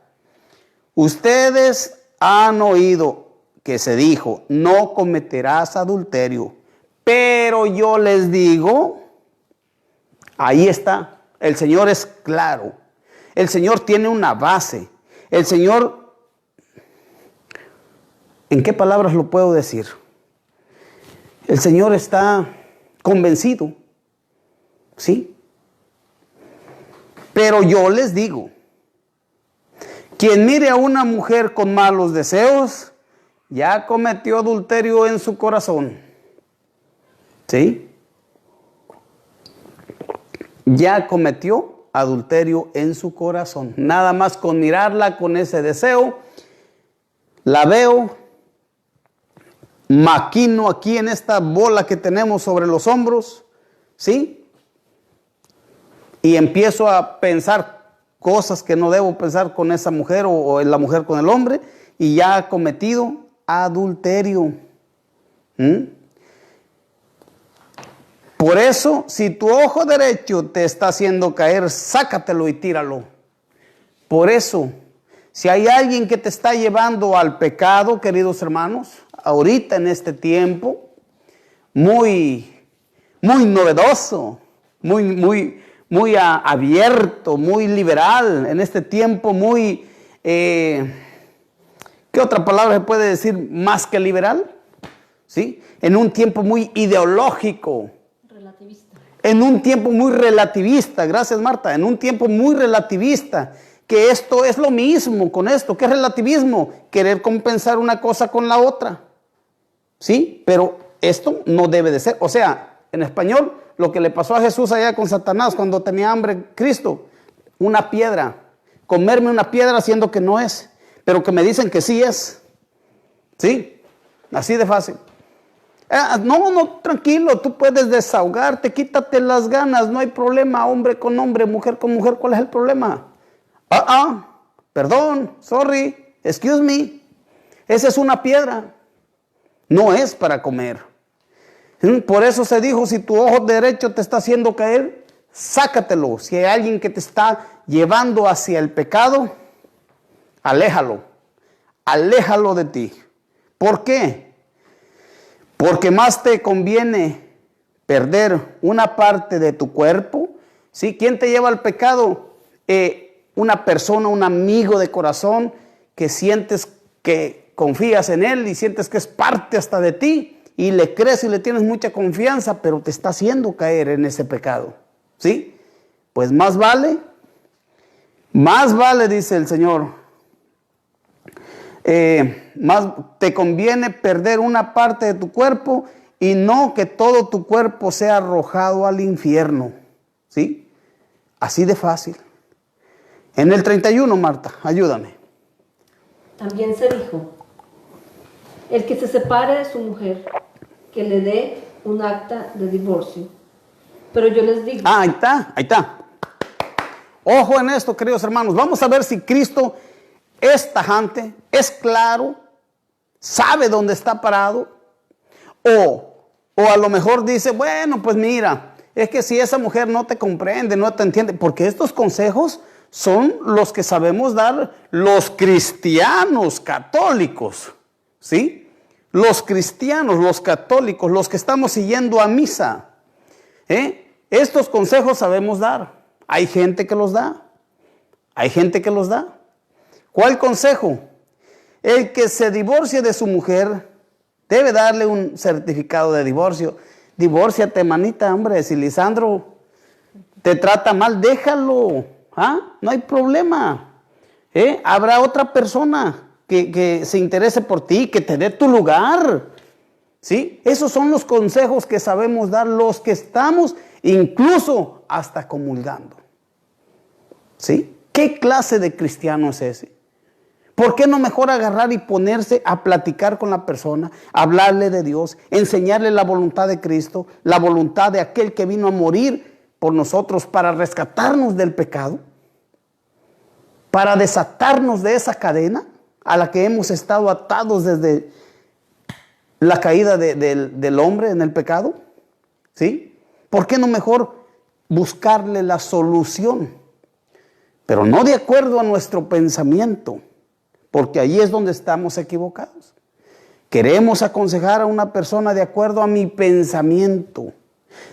Ustedes han oído que se dijo, no cometerás adulterio. Pero yo les digo, ahí está, el Señor es claro. El Señor tiene una base. El Señor, ¿en qué palabras lo puedo decir? El Señor está convencido, ¿sí? Pero yo les digo, quien mire a una mujer con malos deseos, ya cometió adulterio en su corazón. ¿Sí? Ya cometió adulterio en su corazón. Nada más con mirarla con ese deseo, la veo, maquino aquí en esta bola que tenemos sobre los hombros, ¿sí? Y empiezo a pensar cosas que no debo pensar con esa mujer o la mujer con el hombre, y ya ha cometido adulterio. Por eso, si tu ojo derecho te está haciendo caer, sácatelo y tíralo. Por eso, si hay alguien que te está llevando al pecado, queridos hermanos, ahorita en este tiempo, muy novedoso, muy abierto, muy liberal, en este tiempo muy, ¿qué otra palabra se puede decir más que liberal? ¿Sí? En un tiempo muy ideológico. Relativista. En un tiempo muy relativista, gracias Marta, en un tiempo muy relativista, que esto es lo mismo con esto. ¿Qué es relativismo? Querer compensar una cosa con la otra. ¿Sí? Pero esto no debe de ser. O sea, en español, lo que le pasó a Jesús allá con Satanás cuando tenía hambre Cristo, una piedra, comerme una piedra siendo que no es, pero que me dicen que sí es. ¿Sí? Así de fácil. No, tranquilo, tú puedes desahogarte, quítate las ganas, no hay problema, hombre con hombre, mujer con mujer, ¿cuál es el problema? Perdón, sorry, excuse me, esa es una piedra, no es para comer. Por eso se dijo, si tu ojo derecho te está haciendo caer, sácatelo. Si hay alguien que te está llevando hacia el pecado, aléjalo de ti. ¿Por qué? Porque más te conviene perder una parte de tu cuerpo. ¿Sí? ¿Quién te lleva al pecado? Una persona, un amigo de corazón que sientes que confías en él y sientes que es parte hasta de ti y le crees y le tienes mucha confianza, pero te está haciendo caer en ese pecado. ¿Sí? Pues más vale, dice el Señor, más te conviene perder una parte de tu cuerpo y no que todo tu cuerpo sea arrojado al infierno. ¿Sí? Así de fácil. En el 31, Marta, ayúdame. También se dijo, el que se separe de su mujer, que le dé un acta de divorcio. Pero yo les digo... Ah, ahí está, ahí está. Ojo en esto, queridos hermanos. Vamos a ver si Cristo es tajante, es claro, sabe dónde está parado. O a lo mejor dice, bueno, pues mira, es que si esa mujer no te comprende, no te entiende, porque estos consejos son los que sabemos dar los cristianos católicos, ¿sí? Los cristianos, los católicos, los que estamos siguiendo a misa, estos consejos sabemos dar. Hay gente que los da. Hay gente que los da. ¿Cuál consejo? El que se divorcie de su mujer debe darle un certificado de divorcio. Divórciate, manita, hombre. Si Lisandro te trata mal, déjalo. No hay problema. Habrá otra persona que se interese por ti, que te dé tu lugar. ¿Sí? Esos son los consejos que sabemos dar los que estamos incluso hasta comulgando. ¿Sí? ¿Qué clase de cristiano es ese? ¿Por qué no mejor agarrar y ponerse a platicar con la persona, hablarle de Dios, enseñarle la voluntad de Cristo, la voluntad de aquel que vino a morir por nosotros para rescatarnos del pecado, para desatarnos de esa cadena a la que hemos estado atados desde la caída del hombre en el pecado? ¿Sí? ¿Por qué no mejor buscarle la solución? Pero no de acuerdo a nuestro pensamiento, porque ahí es donde estamos equivocados. Queremos aconsejar a una persona de acuerdo a mi pensamiento,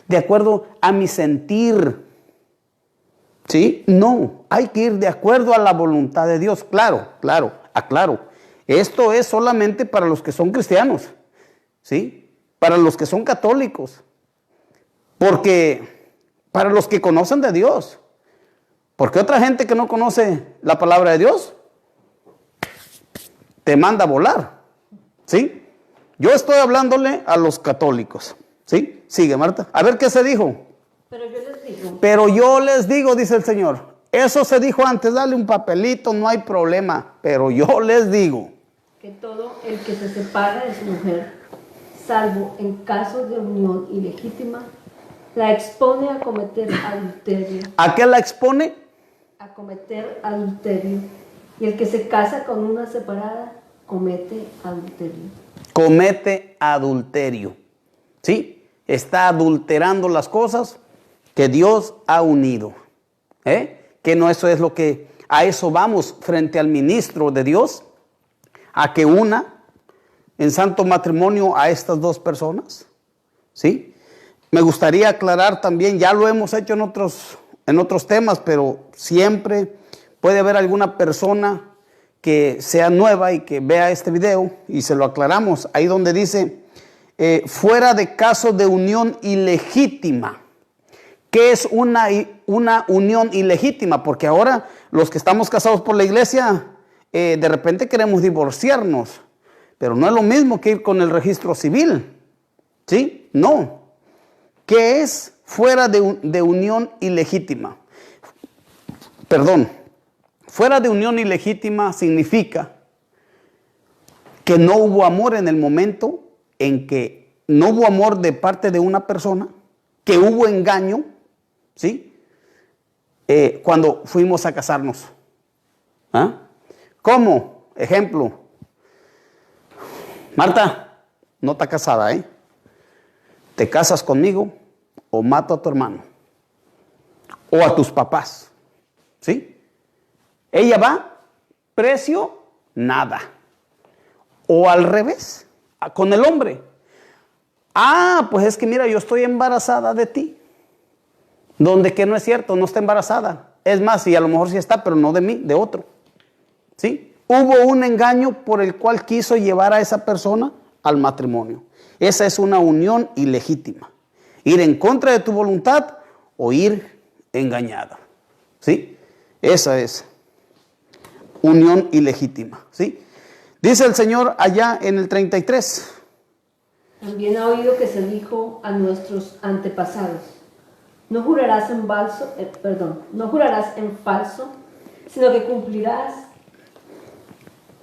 de acuerdo a mi sentir. ¿Sí? No, hay que ir de acuerdo a la voluntad de Dios. Claro, aclaro. Esto es solamente para los que son cristianos, ¿sí? Para los que son católicos. Porque para los que conocen de Dios. Porque otra gente que no conoce la palabra de Dios te manda a volar, ¿sí? Yo estoy hablándole a los católicos, ¿sí? Sigue, Marta. A ver qué se dijo. Pero yo les digo. Pero yo les digo, dice el Señor. Eso se dijo antes, dale un papelito, no hay problema. Pero yo les digo. Que todo el que se separa de su mujer, salvo en caso de unión ilegítima, la expone a cometer adulterio. ¿A qué la expone? A cometer adulterio. Y el que se casa con una separada, comete adulterio. Comete adulterio. ¿Sí? Está adulterando las cosas que Dios ha unido. Que no, eso es lo que, a eso vamos frente al ministro de Dios, a que una en santo matrimonio a estas dos personas. ¿Sí? Me gustaría aclarar también, ya lo hemos hecho en otros temas, pero siempre puede haber alguna persona que sea nueva y que vea este video y se lo aclaramos. Ahí donde dice, fuera de caso de unión ilegítima. ¿Qué es una unión ilegítima? Porque ahora los que estamos casados por la iglesia, de repente queremos divorciarnos, pero no es lo mismo que ir con el registro civil. ¿Sí? No. ¿Qué es fuera de unión ilegítima? Perdón. Fuera de unión ilegítima significa que no hubo amor en el momento en que no hubo amor de parte de una persona, que hubo engaño, ¿sí? Cuando fuimos a casarnos. ¿Cómo? Ejemplo. Marta, no está casada, ¿eh? ¿Te casas conmigo o mato a tu hermano? O a tus papás, ¿sí? Ella va, precio, nada. O al revés, con el hombre. Pues es que mira, yo estoy embarazada de ti. Donde que no es cierto, no está embarazada. Es más, y a lo mejor sí está, pero no de mí, de otro. ¿Sí? Hubo un engaño por el cual quiso llevar a esa persona al matrimonio. Esa es una unión ilegítima. Ir en contra de tu voluntad o ir engañada. ¿Sí? Esa es unión ilegítima. ¿Sí? Dice el Señor allá en el 33. También ha oído que se dijo a nuestros antepasados, no jurarás en falso, sino que cumplirás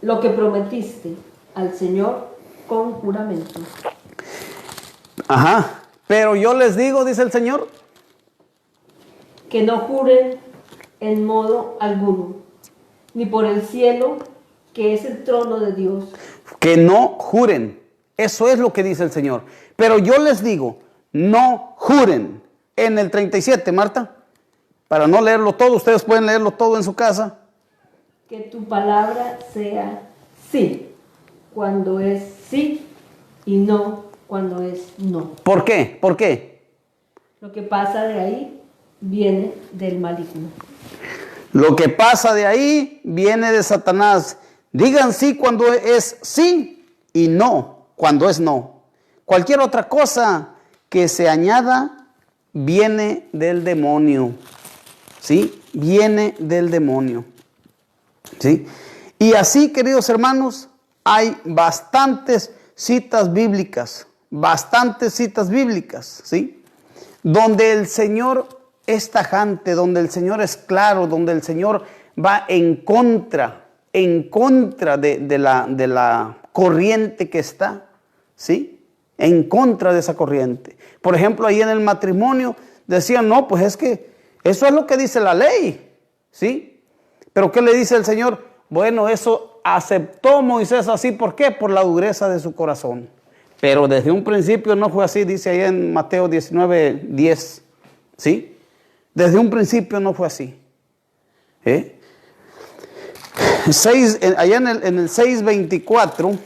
lo que prometiste al Señor con juramento. Ajá. Pero yo les digo, dice el Señor, que no juren en modo alguno, ni por el cielo, que es el trono de Dios. que no juren. Eso es lo que dice el Señor. Pero yo les digo, no juren. En el 37, Marta, para no leerlo todo, ustedes pueden leerlo todo en su casa. Que tu palabra sea sí, cuando es sí, y no, cuando es no. ¿Por qué? ¿Por qué? Lo que pasa de ahí viene del maligno. Lo que pasa de ahí viene de Satanás. Digan sí cuando es sí y no cuando es no. Cualquier otra cosa que se añada viene del demonio. ¿Sí? Viene del demonio. ¿Sí? Y así, queridos hermanos, hay bastantes citas bíblicas, ¿sí? Donde el Señor es tajante, donde el Señor es claro, donde el Señor va en contra de la corriente que está, ¿sí? En contra de esa corriente. Por ejemplo, ahí en el matrimonio decían, no, pues es que eso es lo que dice la ley, ¿sí? Pero ¿qué le dice el Señor? Bueno, eso aceptó Moisés así, ¿por qué? Por la dureza de su corazón. Pero desde un principio no fue así, dice ahí en Mateo 19:10, ¿sí? Desde un principio no fue así. Allá en el 6:24.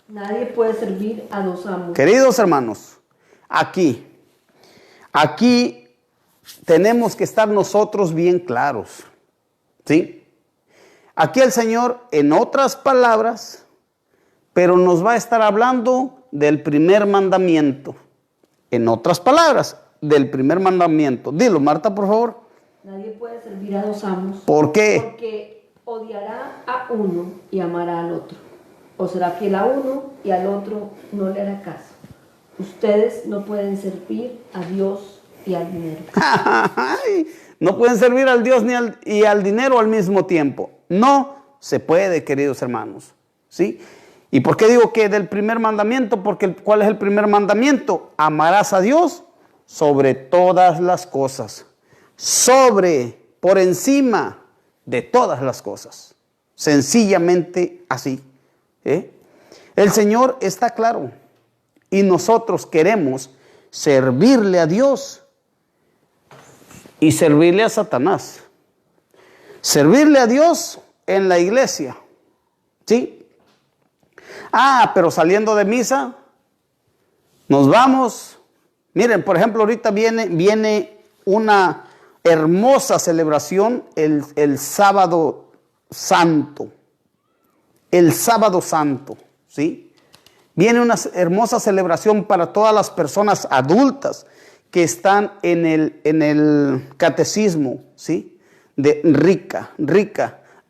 Nadie puede servir a dos amos. Queridos hermanos, aquí tenemos que estar nosotros bien claros, ¿sí? Aquí el Señor, en otras palabras, pero nos va a estar hablando del primer mandamiento. En otras palabras, del primer mandamiento. Dilo, Marta, por favor. Nadie puede servir a dos amos. ¿Por qué? Porque odiará a uno y amará al otro. O será fiel a uno y al otro no le hará caso. Ustedes no pueden servir a Dios y al dinero. No pueden servir al Dios y al dinero al mismo tiempo. No se puede, queridos hermanos. ¿Sí? ¿Y por qué digo que del primer mandamiento? Porque ¿cuál es el primer mandamiento? Amarás a Dios sobre todas las cosas. Por encima de todas las cosas. Sencillamente así. El Señor está claro. Y nosotros queremos servirle a Dios y servirle a Satanás. Servirle a Dios en la iglesia. ¿Sí? Pero saliendo de misa, nos vamos. Miren, por ejemplo, ahorita viene una hermosa celebración el sábado santo. El sábado santo, ¿sí? Viene una hermosa celebración para todas las personas adultas que están en el catecismo, ¿sí? De rica,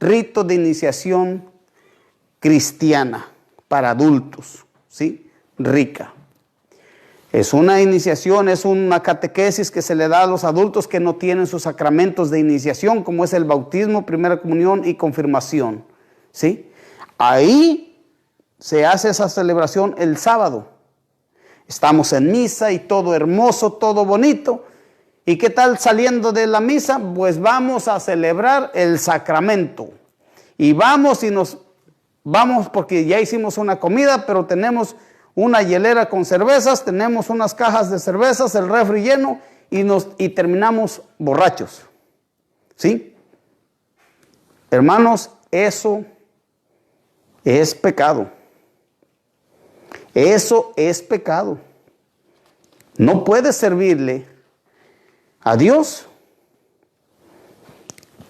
rito de iniciación cristiana para adultos, ¿sí? Rica. Es una iniciación, es una catequesis que se le da a los adultos que no tienen sus sacramentos de iniciación, como es el bautismo, primera comunión y confirmación, ¿sí? Ahí se hace esa celebración el sábado. Estamos en misa y todo hermoso, todo bonito. ¿Y qué tal saliendo de la misa? Pues vamos a celebrar el sacramento. Y vamos porque ya hicimos una comida, pero tenemos una hielera con cervezas, tenemos unas cajas de cervezas, el refri lleno y terminamos borrachos. ¿Sí? Hermanos, eso es pecado. Eso es pecado. No puedes servirle a Dios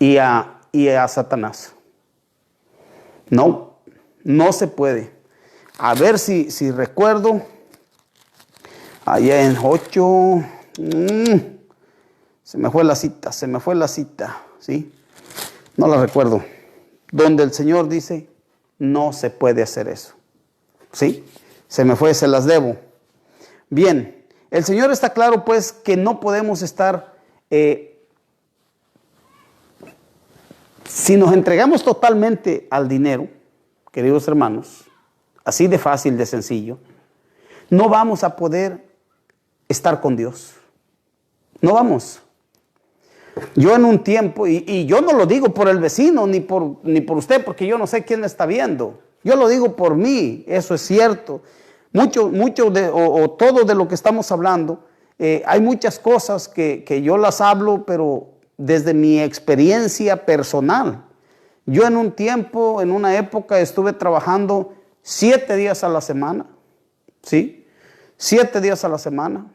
y a Satanás. No se puede. A ver si recuerdo. Allá en 8. Se me fue la cita, ¿sí? No la recuerdo. Donde el Señor dice no se puede hacer eso. ¿Sí? Se me fue, se las debo. Bien, el Señor está claro pues que no podemos estar, si nos entregamos totalmente al dinero, queridos hermanos, así de fácil, de sencillo, no vamos a poder estar con Dios. No vamos. Yo en un tiempo, y yo no lo digo por el vecino ni por usted, porque yo no sé quién me está viendo. Yo lo digo por mí, eso es cierto. Mucho todo de lo que estamos hablando, hay muchas cosas que yo las hablo, pero desde mi experiencia personal. Yo en un tiempo, en una época, estuve trabajando 7 días a la semana, ¿sí? 7 días a la semana.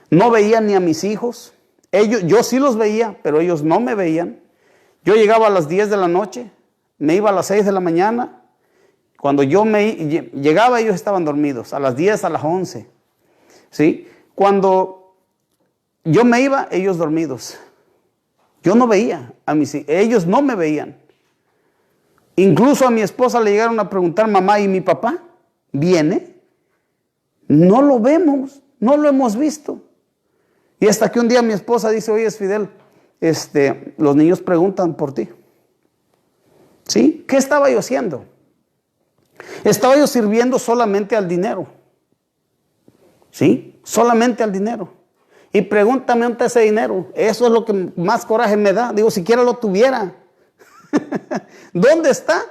No veía ni a mis hijos. Yo sí los veía, pero ellos no me veían. Yo llegaba a las 10 de la noche, me iba a las 6 de la mañana. Cuando yo llegaba, ellos estaban dormidos, a las 10, a las 11. ¿Sí? Cuando yo me iba, ellos dormidos. Yo no veía a mis hijos, ellos no me veían. Incluso a mi esposa le llegaron a preguntar, mamá, ¿y mi papá viene? No lo vemos, no lo hemos visto. Y hasta que un día mi esposa dice, oye, Fidel, los niños preguntan por ti. ¿Sí? ¿Qué estaba yo haciendo? Estaba yo sirviendo solamente al dinero. ¿Sí? Solamente al dinero. Y pregúntame dónde está ese dinero. Eso es lo que más coraje me da. Digo, siquiera lo tuviera. ¿Dónde está?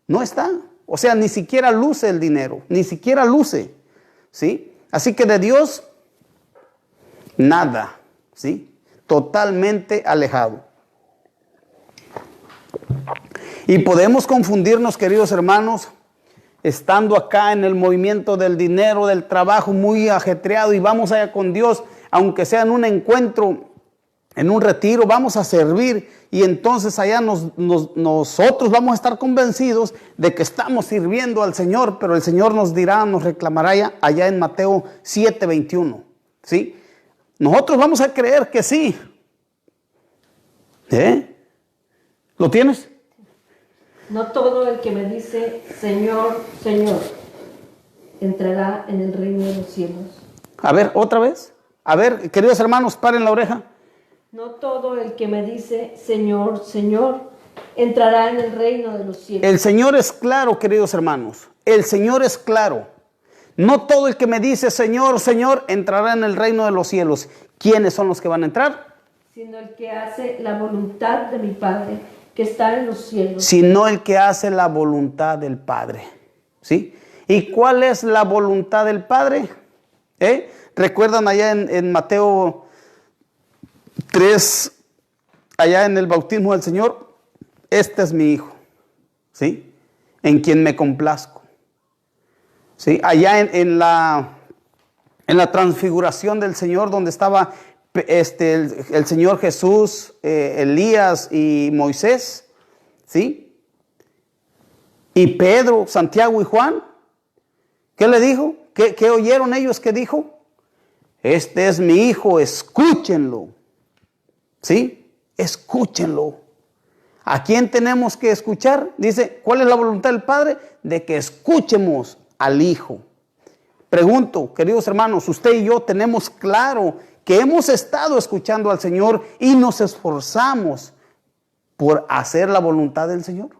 No está. O sea, ni siquiera luce el dinero. Ni siquiera luce. ¿Sí? Así que de Dios, nada. ¿Sí? Totalmente alejado. Y podemos confundirnos, queridos hermanos, estando acá en el movimiento del dinero, del trabajo muy ajetreado, y vamos allá con Dios, aunque sea en un encuentro, en un retiro, vamos a servir, y entonces allá nosotros vamos a estar convencidos de que estamos sirviendo al Señor, pero el Señor nos dirá, nos reclamará allá en Mateo 7:21, ¿sí? Nosotros vamos a creer que sí. ¿Lo tienes? No todo el que me dice, Señor, Señor, entrará en el reino de los cielos. A ver, otra vez. A ver, queridos hermanos, paren la oreja. No todo el que me dice, Señor, Señor, entrará en el reino de los cielos. El Señor es claro, queridos hermanos. El Señor es claro. No todo el que me dice, Señor, Señor, entrará en el reino de los cielos. ¿Quiénes son los que van a entrar? Sino el que hace la voluntad de mi Padre, que está en los cielos. Sino el que hace la voluntad del Padre. ¿Sí? ¿Y cuál es la voluntad del Padre? ¿Recuerdan allá en Mateo 3, allá en el bautismo del Señor? Este es mi Hijo, ¿sí? En quien me complazco. ¿Sí? Allá en la transfiguración del Señor, donde estaba el Señor Jesús, Elías y Moisés, ¿sí? Y Pedro, Santiago y Juan, ¿qué le dijo? ¿Qué oyeron ellos que dijo? Este es mi Hijo, escúchenlo. ¿Sí? Escúchenlo. ¿A quién tenemos que escuchar? Dice, ¿cuál es la voluntad del Padre? De que escuchemos al Hijo. Pregunto, queridos hermanos, usted y yo tenemos claro que hemos estado escuchando al Señor y nos esforzamos por hacer la voluntad del Señor.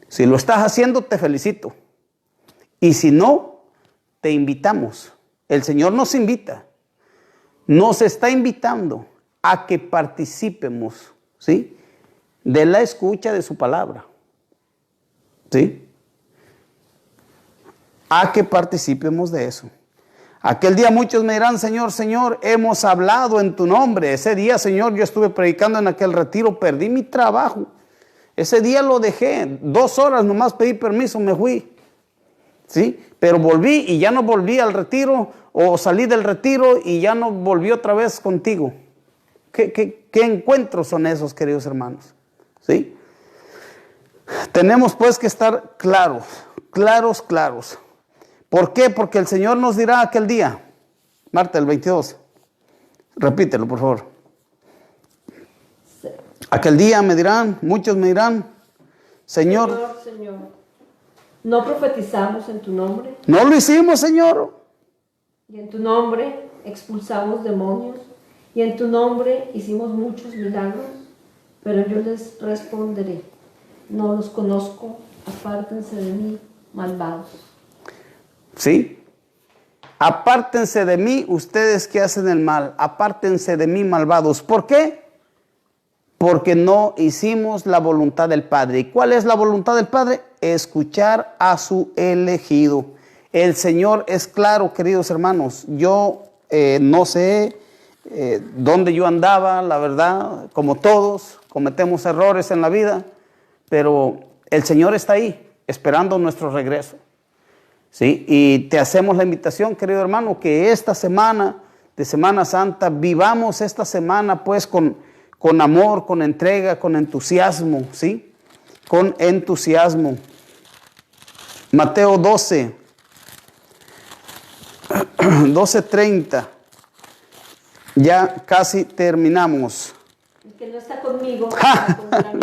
Si lo estás haciendo, te felicito. Y si no, te invitamos. El Señor nos invita. Nos está invitando a que participemos, ¿sí?, de la escucha de su palabra. ¿Sí? A que participemos de eso. Aquel día muchos me dirán, Señor, Señor, hemos hablado en tu nombre. Ese día, Señor, yo estuve predicando en aquel retiro, perdí mi trabajo. Ese día lo dejé, 2 horas nomás pedí permiso, me fui. ¿Sí? Pero volví y ya no volví al retiro, o salí del retiro y ya no volví otra vez contigo. ¿Qué encuentros son esos, queridos hermanos? ¿Sí? Tenemos pues que estar claros. ¿Por qué? Porque el Señor nos dirá aquel día, Marta, el 22, repítelo por favor. Aquel día me dirán, muchos me dirán, Señor. Señor, no profetizamos en tu nombre. No lo hicimos, Señor. Y en tu nombre expulsamos demonios. Y en tu nombre hicimos muchos milagros. Pero yo les responderé, no los conozco, apártense de mí, malvados. ¿Sí? Apártense de mí, ustedes que hacen el mal. Apártense de mí, malvados. ¿Por qué? Porque no hicimos la voluntad del Padre. ¿Y cuál es la voluntad del Padre? Escuchar a su elegido. El Señor es claro, queridos hermanos. Yo no sé dónde yo andaba, la verdad, como todos, cometemos errores en la vida, pero el Señor está ahí, esperando nuestro regreso. ¿Sí? Y te hacemos la invitación, querido hermano, que esta semana de Semana Santa vivamos esta semana pues con amor, con entrega, con entusiasmo, ¿sí? Con entusiasmo. Mateo 12:30. Ya casi terminamos. El que no está conmigo está contra mí.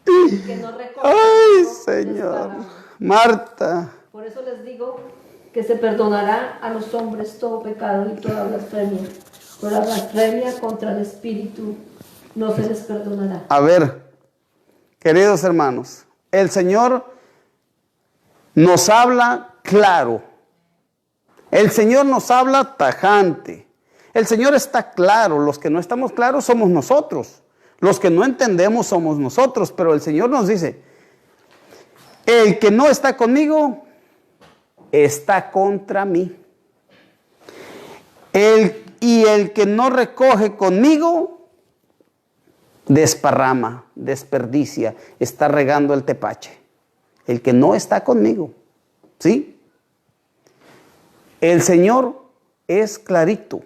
El que no recoge Ay, conmigo, Señor. está. Marta. Por eso les digo que se perdonará a los hombres todo pecado y toda blasfemia. Pero la blasfemia contra el Espíritu no se les perdonará. A ver, queridos hermanos, el Señor nos habla claro. El Señor nos habla tajante. El Señor está claro. Los que no estamos claros somos nosotros. Los que no entendemos somos nosotros. Pero el Señor nos dice, el que no está conmigo está contra mí. Y el que no recoge conmigo desparrama, desperdicia, está regando el tepache. El que no está conmigo, ¿sí? El Señor es clarito.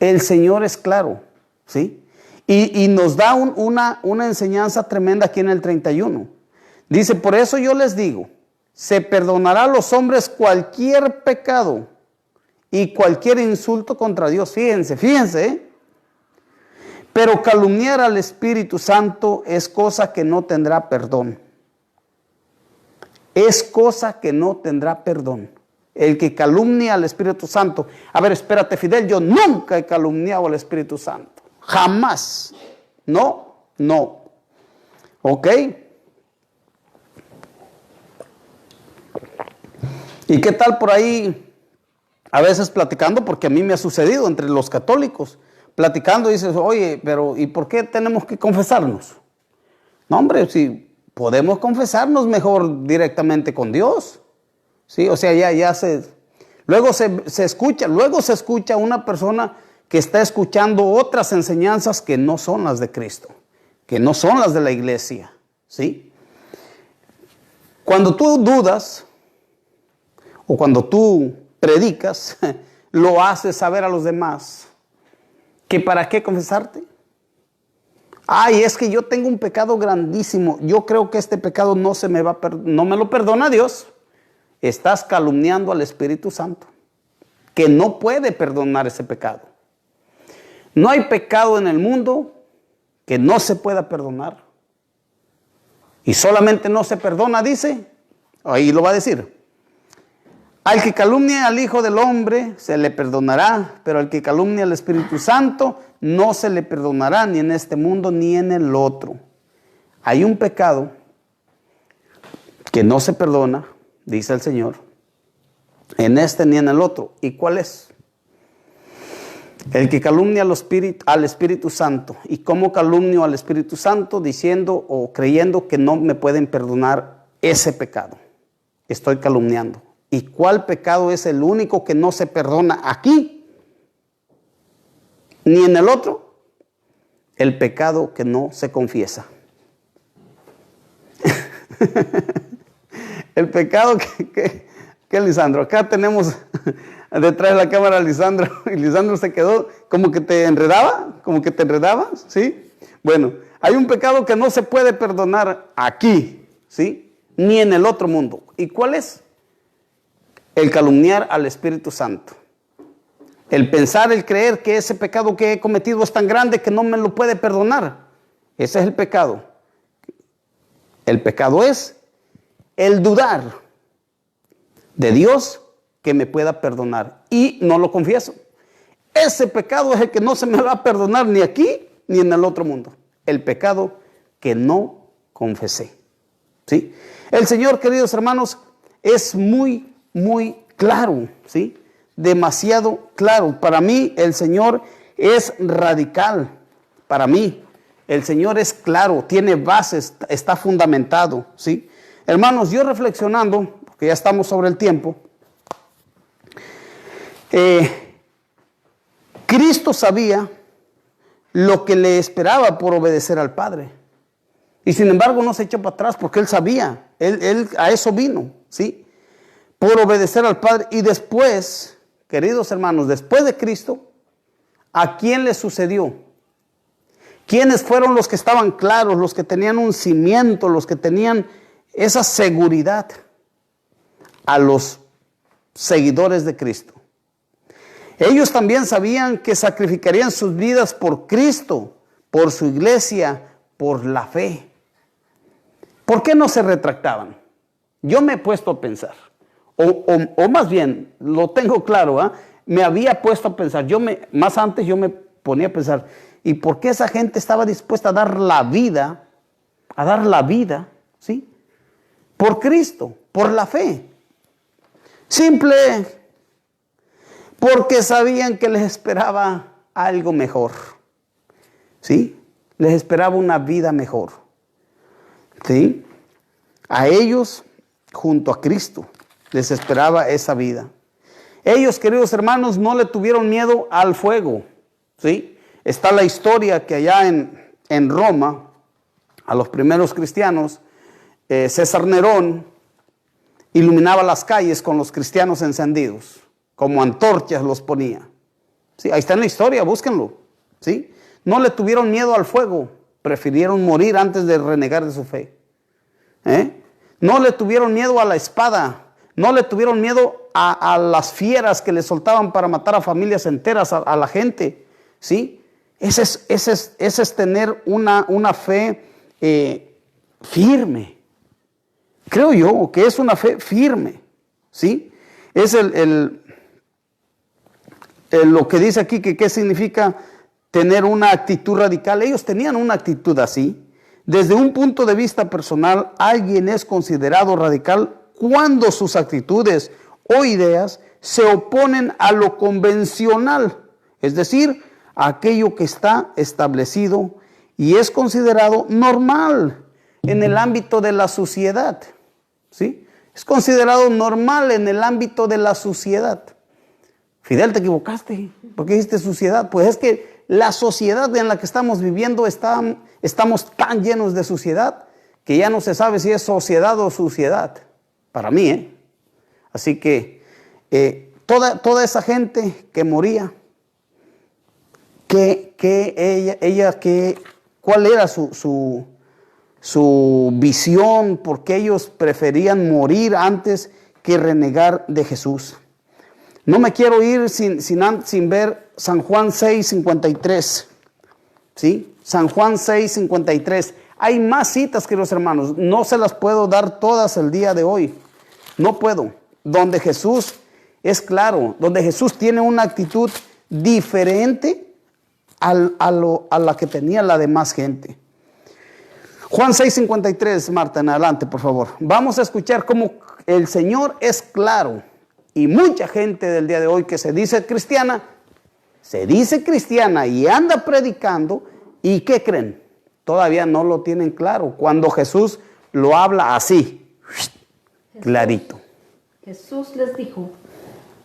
El Señor es claro, ¿sí? Y nos da una enseñanza tremenda aquí en el 31. Dice, por eso yo les digo, se perdonará a los hombres cualquier pecado y cualquier insulto contra Dios. Fíjense, ¿eh? Pero calumniar al Espíritu Santo es cosa que no tendrá perdón. Es cosa que no tendrá perdón. El que calumnia al Espíritu Santo. A ver, espérate, Fidel, yo nunca he calumniado al Espíritu Santo. Jamás. No. ¿Ok? ¿Y qué tal por ahí? A veces platicando, porque a mí me ha sucedido entre los católicos. Platicando dices, oye, pero ¿y por qué tenemos que confesarnos? No, hombre, si podemos confesarnos mejor directamente con Dios. Sí, o sea, luego se escucha una persona que está escuchando otras enseñanzas que no son las de Cristo, que no son las de la iglesia, ¿sí? Cuando tú dudas o cuando tú predicas, lo haces saber a los demás que para qué confesarte. Ay, es que yo tengo un pecado grandísimo. Yo creo que este pecado no me lo perdona Dios. Estás calumniando al Espíritu Santo, que no puede perdonar ese pecado. No hay pecado en el mundo que no se pueda perdonar. Y solamente no se perdona, dice, ahí lo va a decir. Al que calumnie al Hijo del Hombre se le perdonará, pero al que calumnie al Espíritu Santo no se le perdonará ni en este mundo ni en el otro. Hay un pecado que no se perdona, dice el Señor, en este ni en el otro. ¿Y cuál es? El que calumnia al Espíritu Santo. ¿Y cómo calumnio al Espíritu Santo? Diciendo o creyendo que no me pueden perdonar ese pecado. Estoy calumniando. ¿Y cuál pecado es el único que no se perdona aquí? Ni en el otro. El pecado que no se confiesa. El pecado que Lisandro. Acá tenemos detrás de la cámara a Lisandro. Y Lisandro se quedó como que te enredaba, ¿sí? Bueno, hay un pecado que no se puede perdonar aquí, ¿sí? Ni en el otro mundo. ¿Y cuál es? El calumniar al Espíritu Santo. El pensar, el creer que ese pecado que he cometido es tan grande que no me lo puede perdonar. Ese es el pecado. El pecado es el dudar de Dios que me pueda perdonar y no lo confieso. Ese pecado es el que no se me va a perdonar ni aquí ni en el otro mundo. El pecado que no confesé. ¿Sí? El Señor, queridos hermanos, es muy, muy claro, ¿sí? Demasiado claro. Para mí, el Señor es radical. Para mí, el Señor es claro, tiene bases, está fundamentado, ¿sí? Hermanos, yo reflexionando, porque ya estamos sobre el tiempo, Cristo sabía lo que le esperaba por obedecer al Padre. Y sin embargo no se echó para atrás porque Él sabía, Él a eso vino, ¿sí? Por obedecer al Padre. Y después, queridos hermanos, después de Cristo, ¿a quién le sucedió? ¿Quiénes fueron los que estaban claros, los que tenían un cimiento, los que tenían esa seguridad? A los seguidores de Cristo. Ellos también sabían que sacrificarían sus vidas por Cristo, por su iglesia, por la fe. ¿Por qué no se retractaban? Yo me he puesto a pensar, o más bien, lo tengo claro, me había puesto a pensar, más antes yo me ponía a pensar, ¿y por qué esa gente estaba dispuesta a dar la vida, ¿sí? Por Cristo, por la fe? Simple, porque sabían que les esperaba algo mejor, ¿sí? Les esperaba una vida mejor, ¿sí? A ellos, junto a Cristo, les esperaba esa vida. Ellos, queridos hermanos, no le tuvieron miedo al fuego, ¿sí? Está la historia que allá en Roma, a los primeros cristianos, César Nerón iluminaba las calles con los cristianos encendidos, como antorchas los ponía. ¿Sí? Ahí está en la historia, búsquenlo, ¿sí? No le tuvieron miedo al fuego, prefirieron morir antes de renegar de su fe. No le tuvieron miedo a la espada, no le tuvieron miedo a las fieras que le soltaban para matar a familias enteras, a la gente, ¿sí? Ese es tener una fe firme. Creo yo que es una fe firme, ¿sí? Es lo que dice aquí, que qué significa tener una actitud radical. Ellos tenían una actitud así. Desde un punto de vista personal, alguien es considerado radical cuando sus actitudes o ideas se oponen a lo convencional, es decir, a aquello que está establecido y es considerado normal en el ámbito de la sociedad, ¿sí? Es considerado normal en el ámbito de la sociedad. Fidel, te equivocaste. ¿Por qué dijiste sociedad? Pues es que la sociedad en la que estamos viviendo, estamos tan llenos de suciedad que ya no se sabe si es sociedad o suciedad. Para mí, Así que toda esa gente que moría, ¿cuál era su visión? Porque ellos preferían morir antes que renegar de Jesús. No me quiero ir sin ver San Juan 6:53. ¿Sí? San Juan 6:53. Hay más citas, queridos hermanos. No se las puedo dar todas el día de hoy. No puedo. Donde Jesús es claro. Donde Jesús tiene una actitud diferente a la que tenía la demás gente. Juan 6:53, Marta, en adelante, por favor. Vamos a escuchar cómo el Señor es claro. Y mucha gente del día de hoy que se dice cristiana y anda predicando, ¿y qué creen? Todavía no lo tienen claro. Cuando Jesús lo habla así, clarito. Jesús les dijo: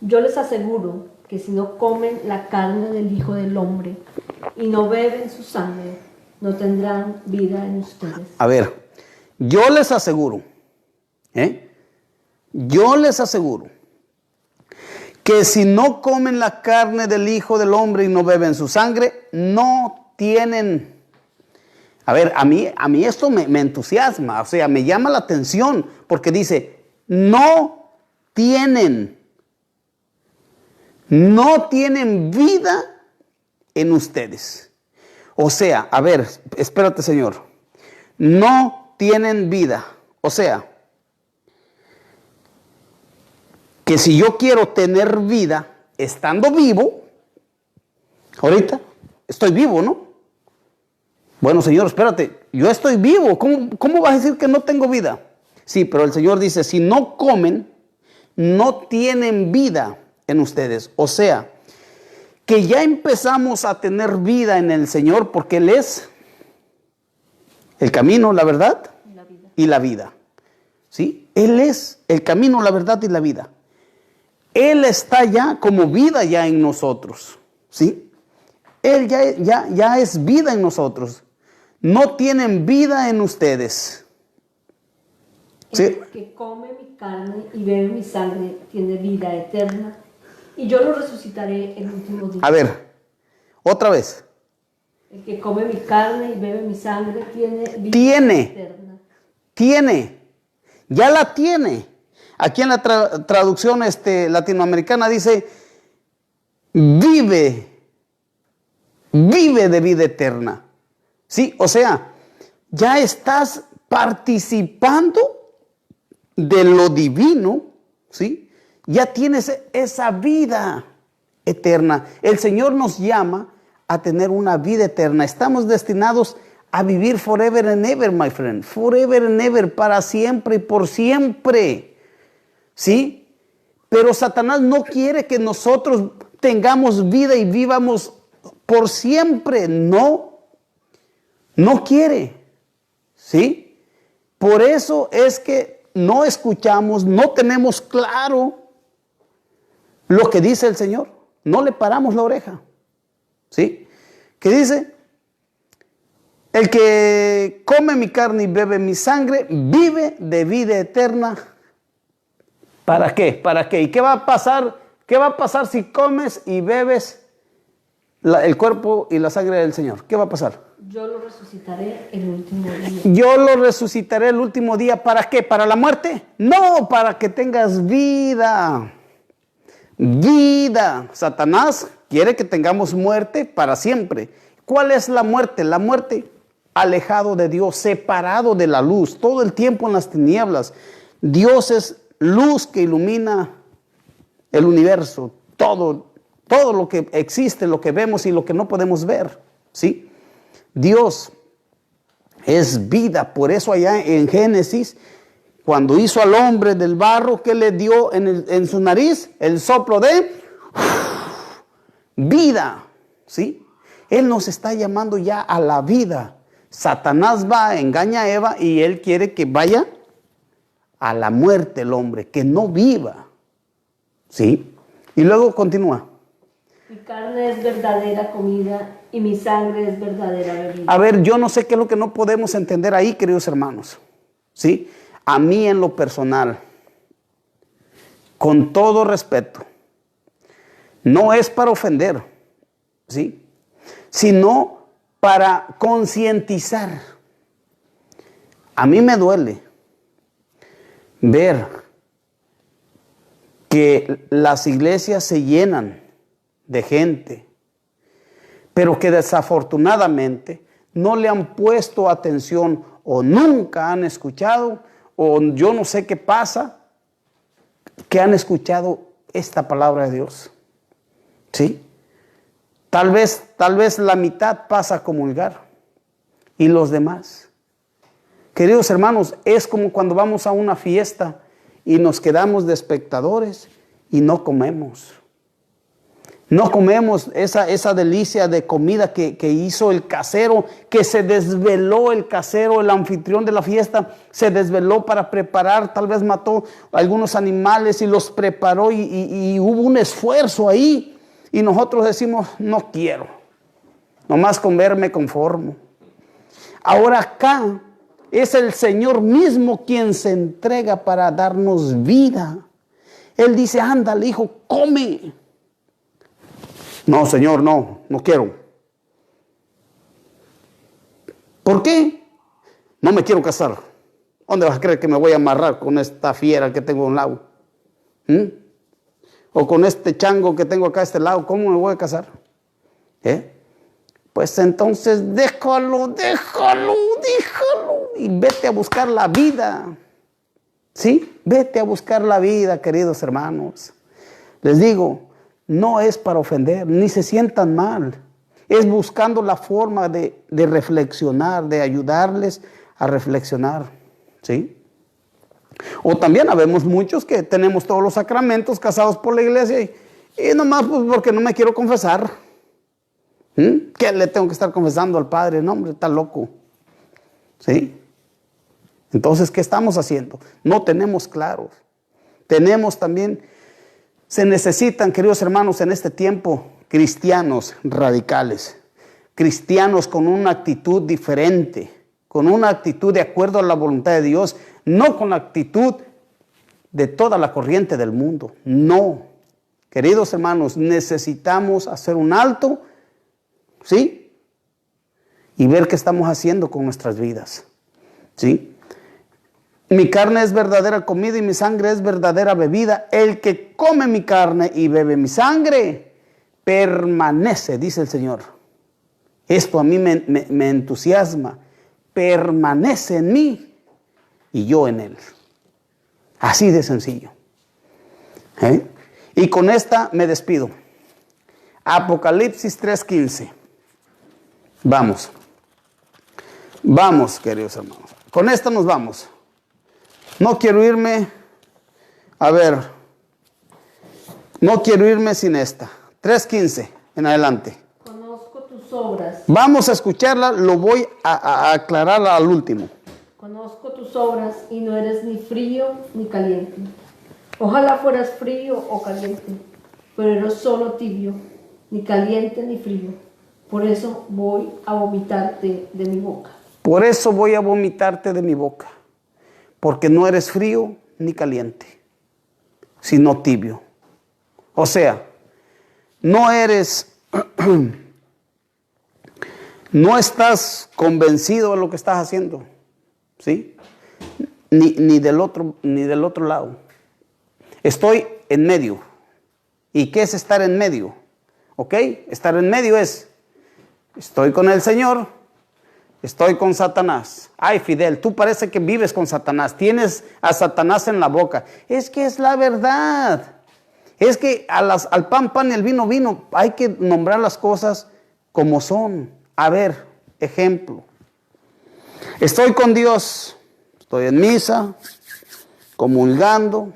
yo les aseguro que si no comen la carne del Hijo del Hombre y no beben su sangre, no tendrán vida en ustedes. A ver, yo les aseguro, que si no comen la carne del Hijo del Hombre y no beben su sangre, no tienen. A ver, a mí esto me entusiasma, o sea, me llama la atención, porque dice, no tienen vida en ustedes. O sea, a ver, espérate, Señor, no tienen vida. O sea, que si yo quiero tener vida estando vivo, ahorita estoy vivo, ¿no? Bueno, Señor, espérate, yo estoy vivo. ¿Cómo vas a decir que no tengo vida? Sí, pero el Señor dice, si no comen, no tienen vida en ustedes. O sea, que ya empezamos a tener vida en el Señor porque Él es el camino, la verdad y la vida. ¿Sí? Él es el camino, la verdad y la vida. Él está ya como vida ya en nosotros. ¿Sí? Él ya es vida en nosotros. No tienen vida en ustedes. ¿Sí? El que come mi carne y bebe mi sangre tiene vida eterna, y yo lo resucitaré el último día. A ver, otra vez. El que come mi carne y bebe mi sangre tiene vida eterna. Tiene. Ya la tiene. Aquí en la traducción latinoamericana dice, vive de vida eterna. Sí, o sea, ya estás participando de lo divino, ¿sí? Ya tienes esa vida eterna. El Señor nos llama a tener una vida eterna. Estamos destinados a vivir forever and ever, my friend. Forever and ever, para siempre y por siempre. ¿Sí? Pero Satanás no quiere que nosotros tengamos vida y vivamos por siempre. No quiere. ¿Sí? Por eso es que no escuchamos, no tenemos claro lo que dice el Señor. No le paramos la oreja. ¿Sí? ¿Qué dice? El que come mi carne y bebe mi sangre, vive de vida eterna. ¿Para qué? ¿Para qué? ¿Y qué va a pasar? ¿Qué va a pasar si comes y bebes el cuerpo y la sangre del Señor? ¿Qué va a pasar? Yo lo resucitaré el último día. Yo lo resucitaré el último día. ¿Para qué? ¿Para la muerte? No, para que tengas vida. Vida. Satanás quiere que tengamos muerte para siempre. ¿Cuál es la muerte? La muerte alejado de Dios, separado de la luz, todo el tiempo en las tinieblas. Dios es luz que ilumina el universo, todo lo que existe, lo que vemos y lo que no podemos ver, ¿sí? Dios es vida. Por eso allá en Génesis, cuando hizo al hombre del barro, ¿qué le dio en su nariz? El soplo de vida, ¿sí? Él nos está llamando ya a la vida. Satanás engaña a Eva y él quiere que vaya a la muerte el hombre, que no viva, ¿sí? Y luego continúa. Mi carne es verdadera comida y mi sangre es verdadera bebida. A ver, yo no sé qué es lo que no podemos entender ahí, queridos hermanos, ¿sí? A mí en lo personal, con todo respeto, no es para ofender, ¿sí? Sino para concientizar. A mí me duele ver que las iglesias se llenan de gente, pero que desafortunadamente no le han puesto atención o nunca han escuchado, o yo no sé qué pasa, que han escuchado esta palabra de Dios. ¿Sí? Tal vez la mitad pasa a comulgar y los demás. Queridos hermanos, es como cuando vamos a una fiesta y nos quedamos de espectadores y no comemos. No comemos esa delicia de comida que hizo el casero, que se desveló el casero, el anfitrión de la fiesta, se desveló para preparar, tal vez mató algunos animales y los preparó y hubo un esfuerzo ahí. Y nosotros decimos, no quiero, nomás con ver me conformo. Ahora acá es el Señor mismo quien se entrega para darnos vida. Él dice, ándale hijo, come. No, Señor, no quiero. ¿Por qué? No me quiero casar. ¿Dónde vas a creer que me voy a amarrar con esta fiera que tengo a un lado? O con este chango que tengo acá a este lado, ¿cómo me voy a casar? Pues entonces déjalo. y vete a buscar la vida. ¿Sí? Vete a buscar la vida, queridos hermanos. Les digo, no es para ofender, ni se sientan mal. Es buscando la forma de reflexionar, de ayudarles a reflexionar. ¿Sí? O también habemos muchos que tenemos todos los sacramentos casados por la iglesia y nomás pues porque no me quiero confesar. ¿Qué le tengo que estar confesando al Padre? No, hombre, está loco. ¿Sí? Entonces, ¿qué estamos haciendo? No tenemos claros. Tenemos también, se necesitan, queridos hermanos, en este tiempo, cristianos radicales. Cristianos con una actitud diferente, con una actitud de acuerdo a la voluntad de Dios, no con la actitud de toda la corriente del mundo. No. Queridos hermanos, necesitamos hacer un alto, ¿sí? Y ver qué estamos haciendo con nuestras vidas, ¿sí? Mi carne es verdadera comida y mi sangre es verdadera bebida. El que come mi carne y bebe mi sangre, permanece, dice el Señor. Esto a mí me entusiasma. Permanece en mí y yo en él. Así de sencillo. Y con esta me despido. Apocalipsis 3:15. Vamos. Vamos, queridos hermanos. Con esta nos vamos. No quiero irme, no quiero irme sin esta. 3:15 en adelante. Conozco tus obras. Vamos a escucharla, lo voy a aclarar al último. Conozco tus obras y no eres ni frío ni caliente. Ojalá fueras frío o caliente, pero eres solo tibio, ni caliente ni frío. Por eso voy a vomitarte de mi boca. Por eso voy a vomitarte de mi boca. Porque no eres frío ni caliente, sino tibio. O sea, no eres, no estás convencido de lo que estás haciendo, ¿sí? Ni del otro lado. Estoy en medio. ¿Y qué es estar en medio? ¿Ok? Estar en medio es, estoy con el Señor, estoy con Satanás. Ay, Fidel, tú parece que vives con Satanás. Tienes a Satanás en la boca. Es que es la verdad. Es que al pan, pan y al vino, vino. Hay que nombrar las cosas como son. A ver, ejemplo. Estoy con Dios. Estoy en misa, comulgando,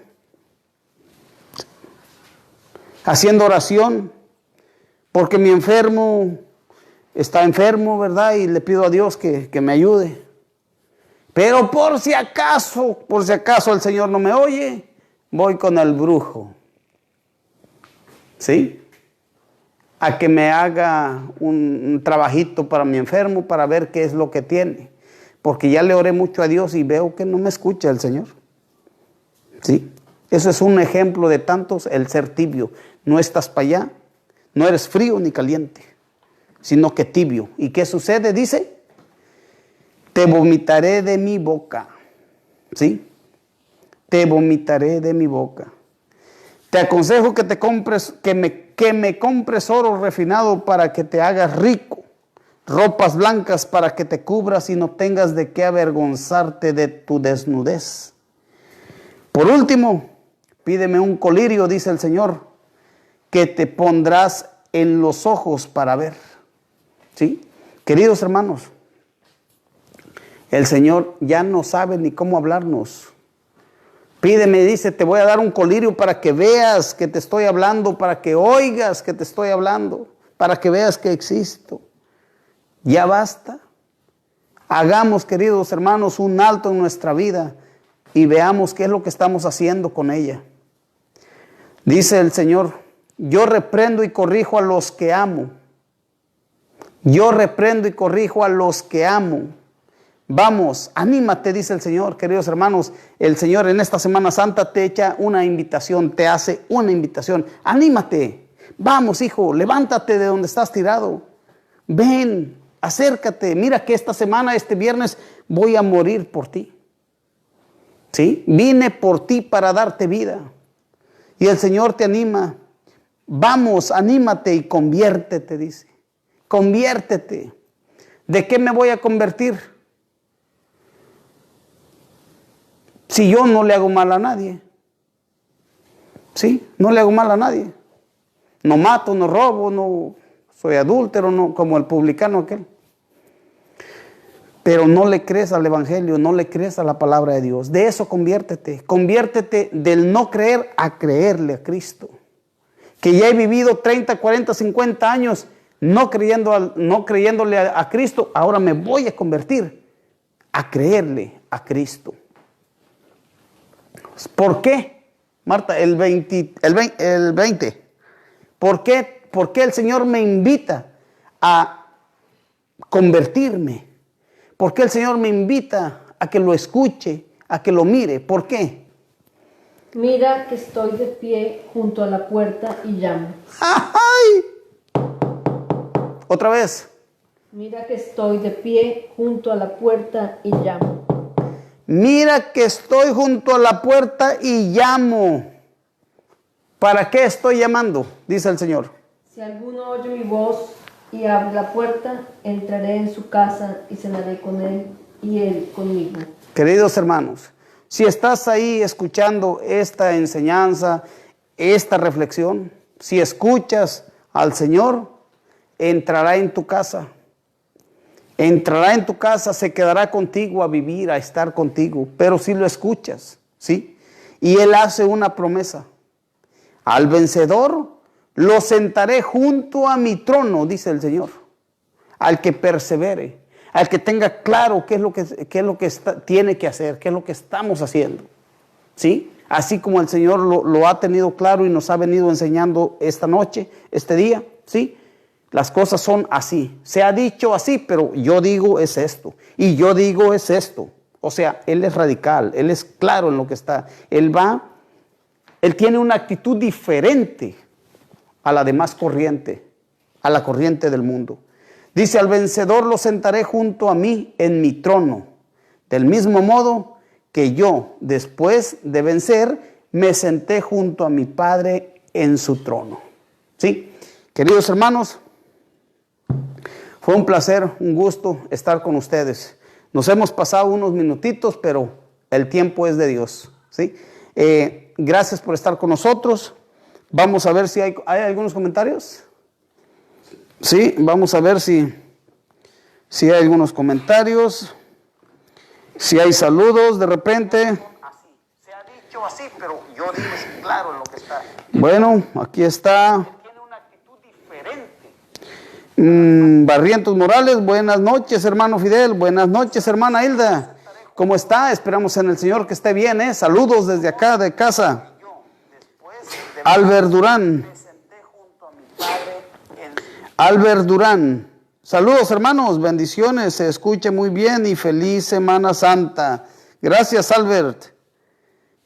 haciendo oración, porque mi enfermo está enfermo, ¿verdad? Y le pido a Dios que me ayude. Pero por si acaso el Señor no me oye, voy con el brujo. ¿Sí? A que me haga un trabajito para mi enfermo, para ver qué es lo que tiene. Porque ya le oré mucho a Dios y veo que no me escucha el Señor. ¿Sí? Eso es un ejemplo de tantos, el ser tibio. No estás para allá, no eres frío ni caliente, sino que tibio. ¿Y qué sucede? Dice, te vomitaré de mi boca. ¿Sí? Te vomitaré de mi boca. Te aconsejo que te compres, que me compres oro refinado para que te hagas rico, ropas blancas para que te cubras y no tengas de qué avergonzarte de tu desnudez. Por último, pídeme un colirio, dice el Señor, que te pondrás en los ojos para ver. ¿Sí? Queridos hermanos, el Señor ya no sabe ni cómo hablarnos. Pídeme, dice, te voy a dar un colirio para que veas que te estoy hablando, para que oigas que te estoy hablando, para que veas que existo. Ya basta. Hagamos, queridos hermanos, un alto en nuestra vida y veamos qué es lo que estamos haciendo con ella. Dice el Señor, yo reprendo y corrijo a los que amo. Yo reprendo y corrijo a los que amo. Vamos, anímate, dice el Señor, queridos hermanos. El Señor en esta Semana Santa te echa una invitación, te hace una invitación. Anímate. Vamos, hijo, levántate de donde estás tirado. Ven, acércate. Mira que esta semana, este viernes, voy a morir por ti. ¿Sí? Vine por ti para darte vida. Y el Señor te anima. Vamos, anímate y conviértete, dice. Conviértete. ¿De qué me voy a convertir? Si yo no le hago mal a nadie. Sí, no le hago mal a nadie. No mato, no robo, no soy adúltero, no, como el publicano aquel. Pero no le crees al evangelio, no le crees a la palabra de Dios. De eso conviértete. Conviértete del no creer a creerle a Cristo. Que ya he vivido 30, 40, 50 años no creyéndole a Cristo. Ahora me voy a convertir a creerle a Cristo. ¿Por qué, Marta? El 20. ¿Por qué el Señor me invita a convertirme? ¿Por qué el Señor me invita a que lo escuche, a que lo mire? ¿Por qué? Mira que estoy de pie junto a la puerta y llamo. ¡Ay! Otra vez. Mira que estoy de pie junto a la puerta y llamo. Mira que estoy junto a la puerta y llamo. ¿Para qué estoy llamando? Dice el Señor. Si alguno oye mi voz y abre la puerta, entraré en su casa y cenaré con él y él conmigo. Queridos hermanos, si estás ahí escuchando esta enseñanza, esta reflexión, si escuchas al Señor, entrará en tu casa. Entrará en tu casa, se quedará contigo a vivir, a estar contigo. Pero si lo escuchas, ¿sí? Y Él hace una promesa. Al vencedor lo sentaré junto a mi trono, dice el Señor. Al que persevere, al que tenga claro qué es lo que tiene que hacer, qué es lo que estamos haciendo. ¿Sí? Así como el Señor lo ha tenido claro y nos ha venido enseñando esta noche, este día, ¿sí? Las cosas son así. Se ha dicho así, pero yo digo es esto. Y yo digo es esto. O sea, Él es radical. Él es claro en lo que está. Él tiene una actitud diferente a la demás corriente, a la corriente del mundo. Dice, al vencedor lo sentaré junto a mí en mi trono. Del mismo modo que yo, después de vencer, me senté junto a mi Padre en su trono. ¿Sí? Queridos hermanos, fue un placer, un gusto estar con ustedes. Nos hemos pasado unos minutitos, pero el tiempo es de Dios. ¿Sí? Gracias por estar con nosotros. Vamos a ver si hay algunos comentarios. Sí, vamos a ver si hay algunos comentarios. Si hay saludos de repente. Así, se ha dicho así, pero yo digo es claro en lo que está. Bueno, aquí está. Tiene una actitud diferente. Barrientos Morales, buenas noches, hermano Fidel. Buenas noches, hermana Hilda. ¿Cómo está? Esperamos en el Señor que esté bien, ¿eh? Saludos desde acá de casa. Albert Durán. Albert Durán. Saludos, hermanos. Bendiciones. Se escuche muy bien y feliz Semana Santa. Gracias, Albert.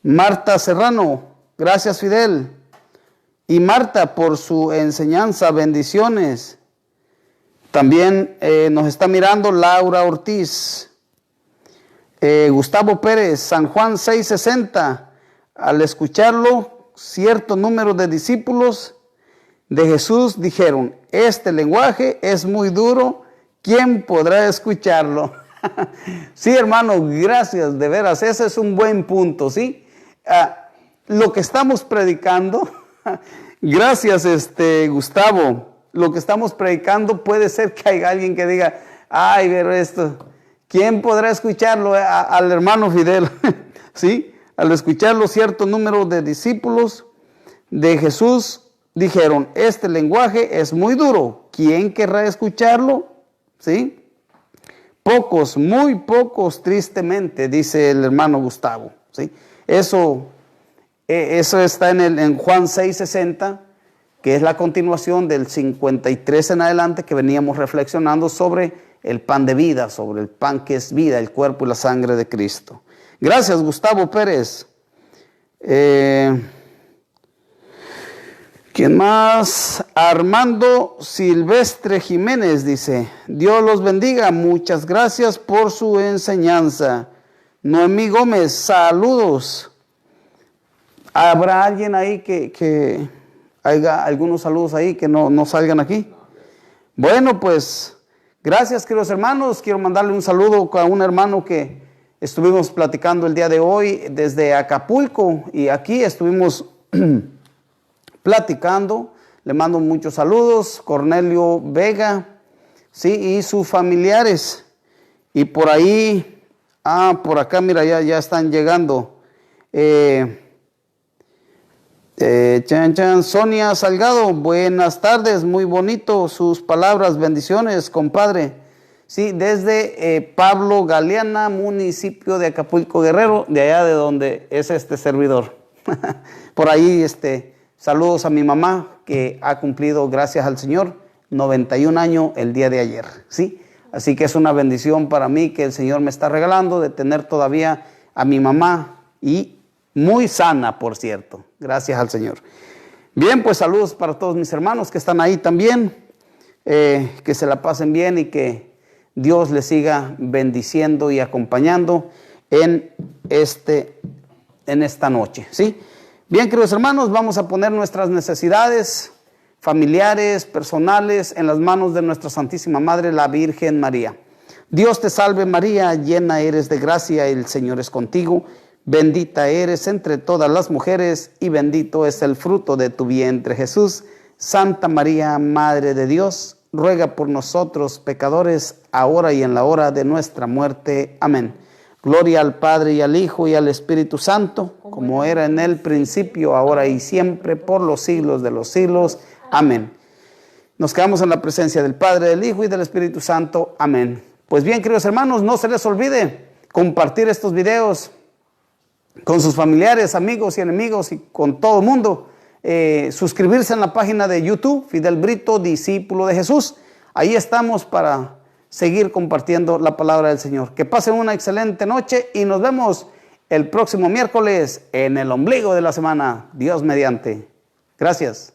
Marta Serrano. Gracias, Fidel. Y Marta por su enseñanza. Bendiciones. También nos está mirando Laura Ortiz. Gustavo Pérez, San Juan 6:60. Al escucharlo, cierto número de discípulos de Jesús dijeron, este lenguaje es muy duro, ¿quién podrá escucharlo? Sí, hermano, gracias, de veras, ese es un buen punto, ¿sí? Lo que estamos predicando, gracias, Gustavo, lo que estamos predicando puede ser que haya alguien que diga, ay, pero esto, ¿quién podrá escucharlo? Al hermano Fidel, ¿sí? Al escucharlo, cierto número de discípulos de Jesús dijeron, este lenguaje es muy duro, ¿quién querrá escucharlo? ¿Sí? Pocos, muy pocos, tristemente, dice el hermano Gustavo. ¿Sí? Eso está en Juan 6:60, que es la continuación del 53 en adelante, que veníamos reflexionando sobre el pan de vida, sobre el pan que es vida, el cuerpo y la sangre de Cristo. Gracias, Gustavo Pérez. ¿Quién más? Armando Silvestre Jiménez dice, Dios los bendiga, muchas gracias por su enseñanza. Noemí Gómez, saludos. ¿Habrá alguien ahí que haya algunos saludos ahí que no salgan aquí? Bueno, pues, gracias, queridos hermanos. Quiero mandarle un saludo a un hermano que Estuvimos platicando el día de hoy desde Acapulco y aquí estuvimos platicando. Le mando muchos saludos, Cornelio Vega, sí, y sus familiares. Y por ahí, por acá, mira, ya están llegando. Sonia Salgado, buenas tardes, muy bonito sus palabras, bendiciones, compadre. Sí, desde Pablo Galeana, municipio de Acapulco Guerrero, de allá de donde es este servidor. Por ahí, saludos a mi mamá, que ha cumplido, gracias al Señor, 91 años el día de ayer, ¿sí? Así que es una bendición para mí que el Señor me está regalando de tener todavía a mi mamá, y muy sana, por cierto, gracias al Señor. Bien, pues saludos para todos mis hermanos que están ahí también, que se la pasen bien y que Dios les siga bendiciendo y acompañando en esta noche, ¿sí? Bien, queridos hermanos, vamos a poner nuestras necesidades familiares, personales, en las manos de nuestra Santísima Madre, la Virgen María. Dios te salve María, llena eres de gracia, el Señor es contigo. Bendita eres entre todas las mujeres y bendito es el fruto de tu vientre, Jesús. Santa María, Madre de Dios, ruega por nosotros pecadores, ahora y en la hora de nuestra muerte. Amén. Gloria al Padre y al Hijo y al Espíritu Santo, como era en el principio, ahora y siempre, por los siglos de los siglos. Amén. Nos quedamos en la presencia del Padre, del Hijo y del Espíritu Santo. Amén. Pues bien, queridos hermanos, no se les olvide compartir estos videos con sus familiares, amigos y enemigos y con todo el mundo. Suscribirse en la página de YouTube, Fidel Brito, discípulo de Jesús. Ahí estamos para seguir compartiendo la palabra del Señor. Que pasen una excelente noche y nos vemos el próximo miércoles en el ombligo de la semana. Dios mediante. Gracias.